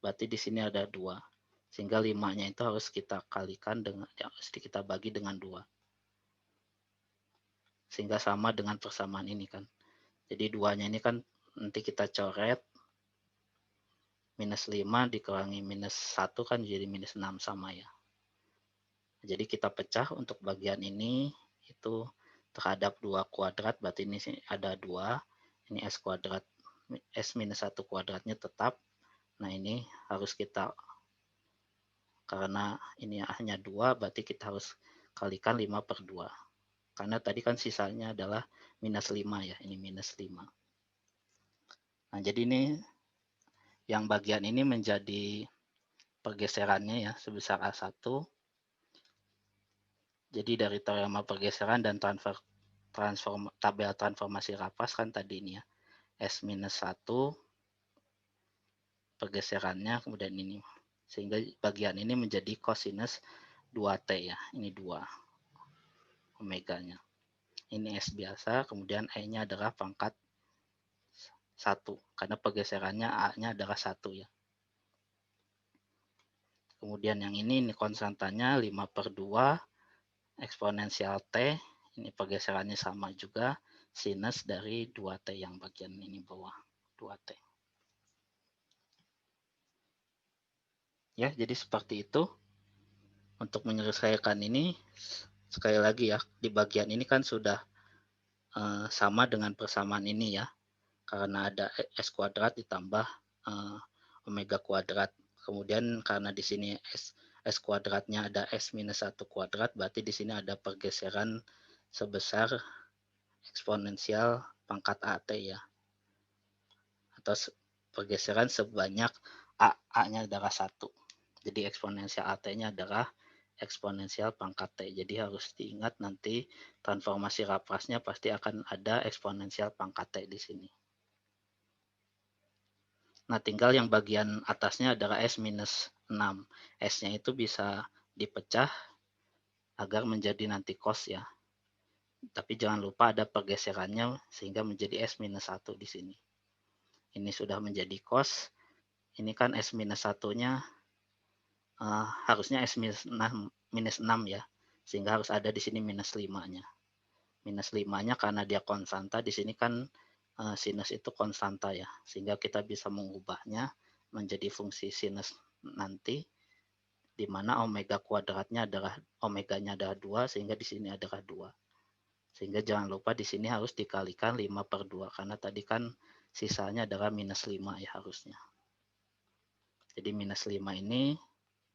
Speaker 1: berarti di sini ada 2. Sehingga 5-nya itu harus kita kalikan dengan, harus kita bagi dengan 2. Sehingga sama dengan persamaan ini kan. Jadi 2-nya ini kan nanti kita coret. Minus 5 dikurangi minus 1 kan jadi minus 6 sama ya. Jadi kita pecah untuk bagian ini itu terhadap 2 kuadrat, berarti ini ada 2. Ini S kuadrat, S-1 kuadratnya tetap. Nah ini harus kita, karena ini hanya 2, berarti kita harus kalikan 5/2. Karena tadi kan sisanya adalah minus 5 ya, ini minus 5. Nah jadi ini yang bagian ini menjadi pergeserannya ya sebesar A1. Jadi dari teorema pergeseran dan tabel transformasi Laplace kan tadi ini ya. S-1 pergeserannya kemudian ini. Sehingga bagian ini menjadi cosinus 2T ya. Ini 2 omeganya. Ini S biasa, kemudian E-nya adalah pangkat 1. Karena pergeserannya A-nya adalah 1 ya. Kemudian yang ini konstantanya 5/2 eksponensial T. Ini pergeserannya sama juga. Sinus dari 2T yang bagian ini bawah. 2T. Ya, jadi seperti itu. Untuk menyelesaikan ini, sekali lagi ya, di bagian ini kan sudah sama dengan persamaan ini ya. Karena ada S kuadrat ditambah omega kuadrat. Kemudian karena di sini S kuadratnya ada S-1 kuadrat, berarti di sini ada pergeseran sebesar eksponensial pangkat AT ya. Atau pergeseran sebanyak A-nya adalah 1. Jadi eksponensial AT-nya adalah eksponensial pangkat T. Jadi harus diingat nanti transformasi Laplace-nya pasti akan ada eksponensial pangkat T di sini. Nah, tinggal yang bagian atasnya adalah S-6. S-nya itu bisa dipecah agar menjadi nanti cos ya. Tapi jangan lupa ada pergeserannya sehingga menjadi S-1 di sini. Ini sudah menjadi cos. Ini kan S-1-nya harusnya S-6 ya. Sehingga harus ada di sini minus 5-nya. Minus 5-nya karena dia konstanta. Di sini kan sinus itu konstanta ya. Sehingga kita bisa mengubahnya menjadi fungsi sinus nanti, di mana omega kuadratnya adalah omeganya adalah 2, sehingga di sini adalah 2. Sehingga jangan lupa di sini harus dikalikan 5/2, karena tadi kan sisanya adalah minus 5 ya harusnya. Jadi minus 5 ini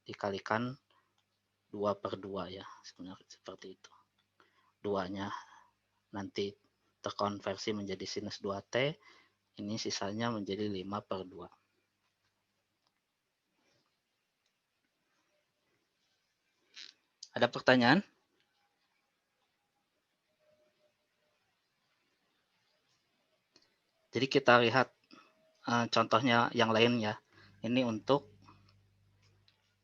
Speaker 1: dikalikan 2/2 ya, sebenarnya seperti itu. 2-nya nanti terkonversi menjadi sinus 2T, ini sisanya menjadi 5/2. Ada pertanyaan? Jadi kita lihat contohnya yang lain ya. Ini untuk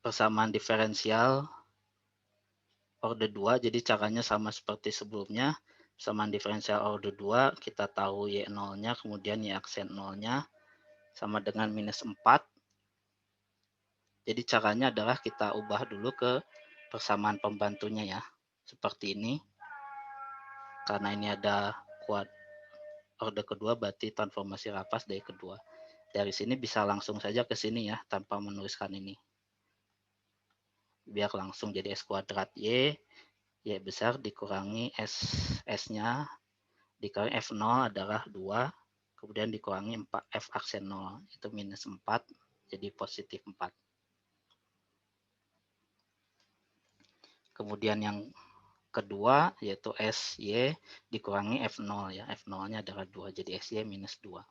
Speaker 1: persamaan diferensial order 2, jadi caranya sama seperti sebelumnya. Persamaan diferensial order 2, kita tahu Y0-nya, kemudian Y aksen 0-nya, sama dengan minus 4. Jadi caranya adalah kita ubah dulu ke persamaan pembantunya ya. Seperti ini. Karena ini ada order kedua, berarti transformasi Laplace dari kedua. Dari sini bisa langsung saja ke sini ya, tanpa menuliskan ini. Biar langsung jadi S kuadrat Y besar dikurangi S-nya, dikurangi F0 adalah 2, kemudian dikurangi 4, F aksen 0, itu minus 4, jadi positif 4. Kemudian yang kedua yaitu SY dikurangi F0 ya, F0-nya adalah 2, jadi SY minus 2.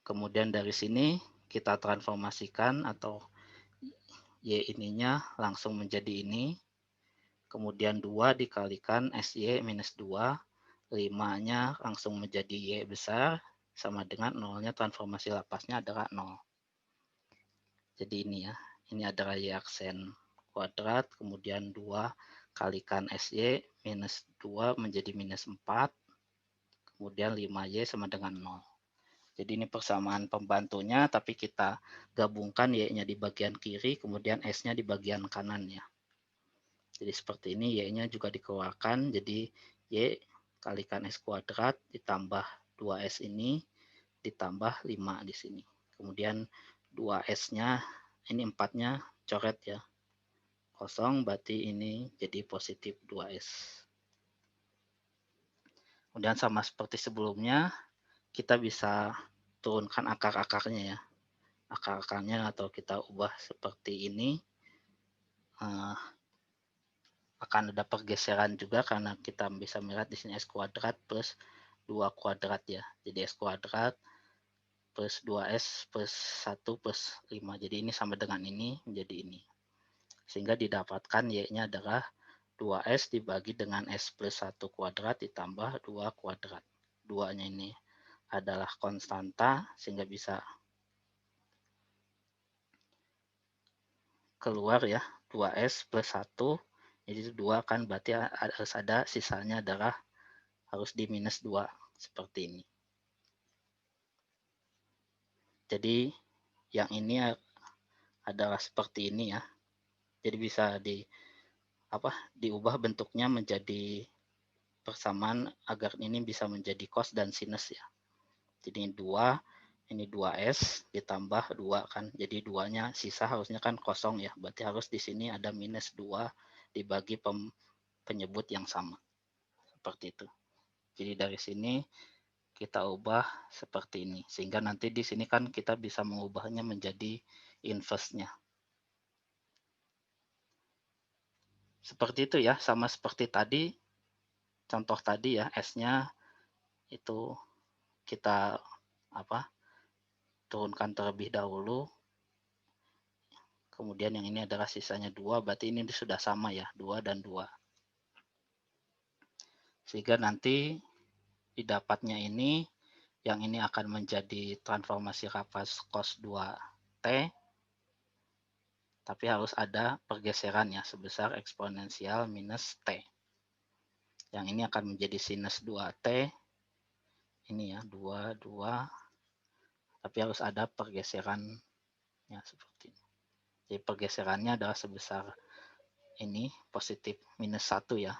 Speaker 1: Kemudian dari sini kita transformasikan atau Y ininya langsung menjadi ini. Kemudian 2 dikalikan SY minus 2. 5-nya langsung menjadi Y besar. Sama dengan 0-nya transformasi Laplace-nya adalah 0. Jadi ini ya. Ini adalah Y aksen kuadrat. Kemudian 2 kalikan SY minus 2 menjadi minus 4. Kemudian 5Y sama dengan 0. Jadi ini persamaan pembantunya, tapi kita gabungkan Y-nya di bagian kiri, kemudian S-nya di bagian kanan ya. Jadi seperti ini, Y-nya juga dikeluarkan, jadi Y kalikan S kuadrat ditambah 2S ini, ditambah 5 di sini. Kemudian 2S-nya, ini 4-nya coret ya. Kosong, berarti ini jadi positif 2S. Kemudian sama seperti sebelumnya, kita bisa turunkan akar-akarnya ya. Akar-akarnya atau kita ubah seperti ini. Akan ada pergeseran juga karena kita bisa melihat di sini S kuadrat plus 2 kuadrat ya. Jadi S kuadrat plus 2S plus 1 plus 5. Jadi ini sama dengan ini menjadi ini. Sehingga didapatkan Y-nya adalah 2S dibagi dengan S plus 1 kuadrat ditambah 2 kuadrat. 2-nya ini adalah konstanta sehingga bisa keluar ya 2S plus 1. Jadi 2 kan berarti harus ada sisanya adalah harus di minus 2 seperti ini. Jadi yang ini adalah seperti ini ya. Jadi bisa diubah bentuknya menjadi persamaan agar ini bisa menjadi cos dan sinus ya. Jadi ini 2, ini 2S ditambah 2 kan. Jadi 2-nya sisa harusnya kan kosong ya. Berarti harus di sini ada minus 2 dibagi penyebut yang sama. Seperti itu. Jadi dari sini kita ubah seperti ini. Sehingga nanti di sini kan kita bisa mengubahnya menjadi inverse-nya. Seperti itu ya, sama seperti tadi. Contoh tadi ya, S-nya itu kita turunkan terlebih dahulu. Kemudian yang ini adalah sisanya 2, berarti ini sudah sama ya, 2 dan 2. Sehingga nanti didapatnya ini, yang ini akan menjadi transformasi Laplace cos 2T, tapi harus ada pergeseran ya, sebesar eksponensial minus T. Yang ini akan menjadi sinus 2T, ini ya, 2, tapi harus ada pergeserannya seperti ini. Jadi pergeserannya adalah sebesar ini, positif minus 1 ya.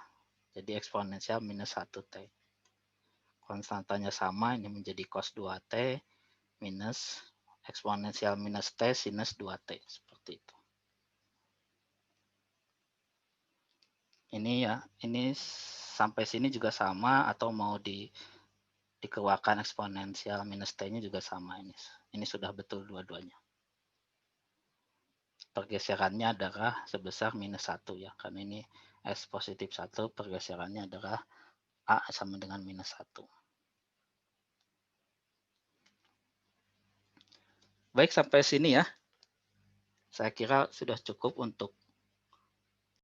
Speaker 1: Jadi eksponensial minus 1T. Konstantanya sama, ini menjadi cos 2T. minus eksponensial minus T sinus 2T. Seperti itu. Ini ya, ini sampai sini juga sama atau mau dikeluarkan eksponensial minus T-nya juga sama ini. Ini sudah betul dua-duanya. Pergeserannya adalah sebesar minus 1 ya, karena ini S positif 1, pergeserannya adalah A sama dengan minus 1. Baik, sampai sini ya. Saya kira sudah cukup untuk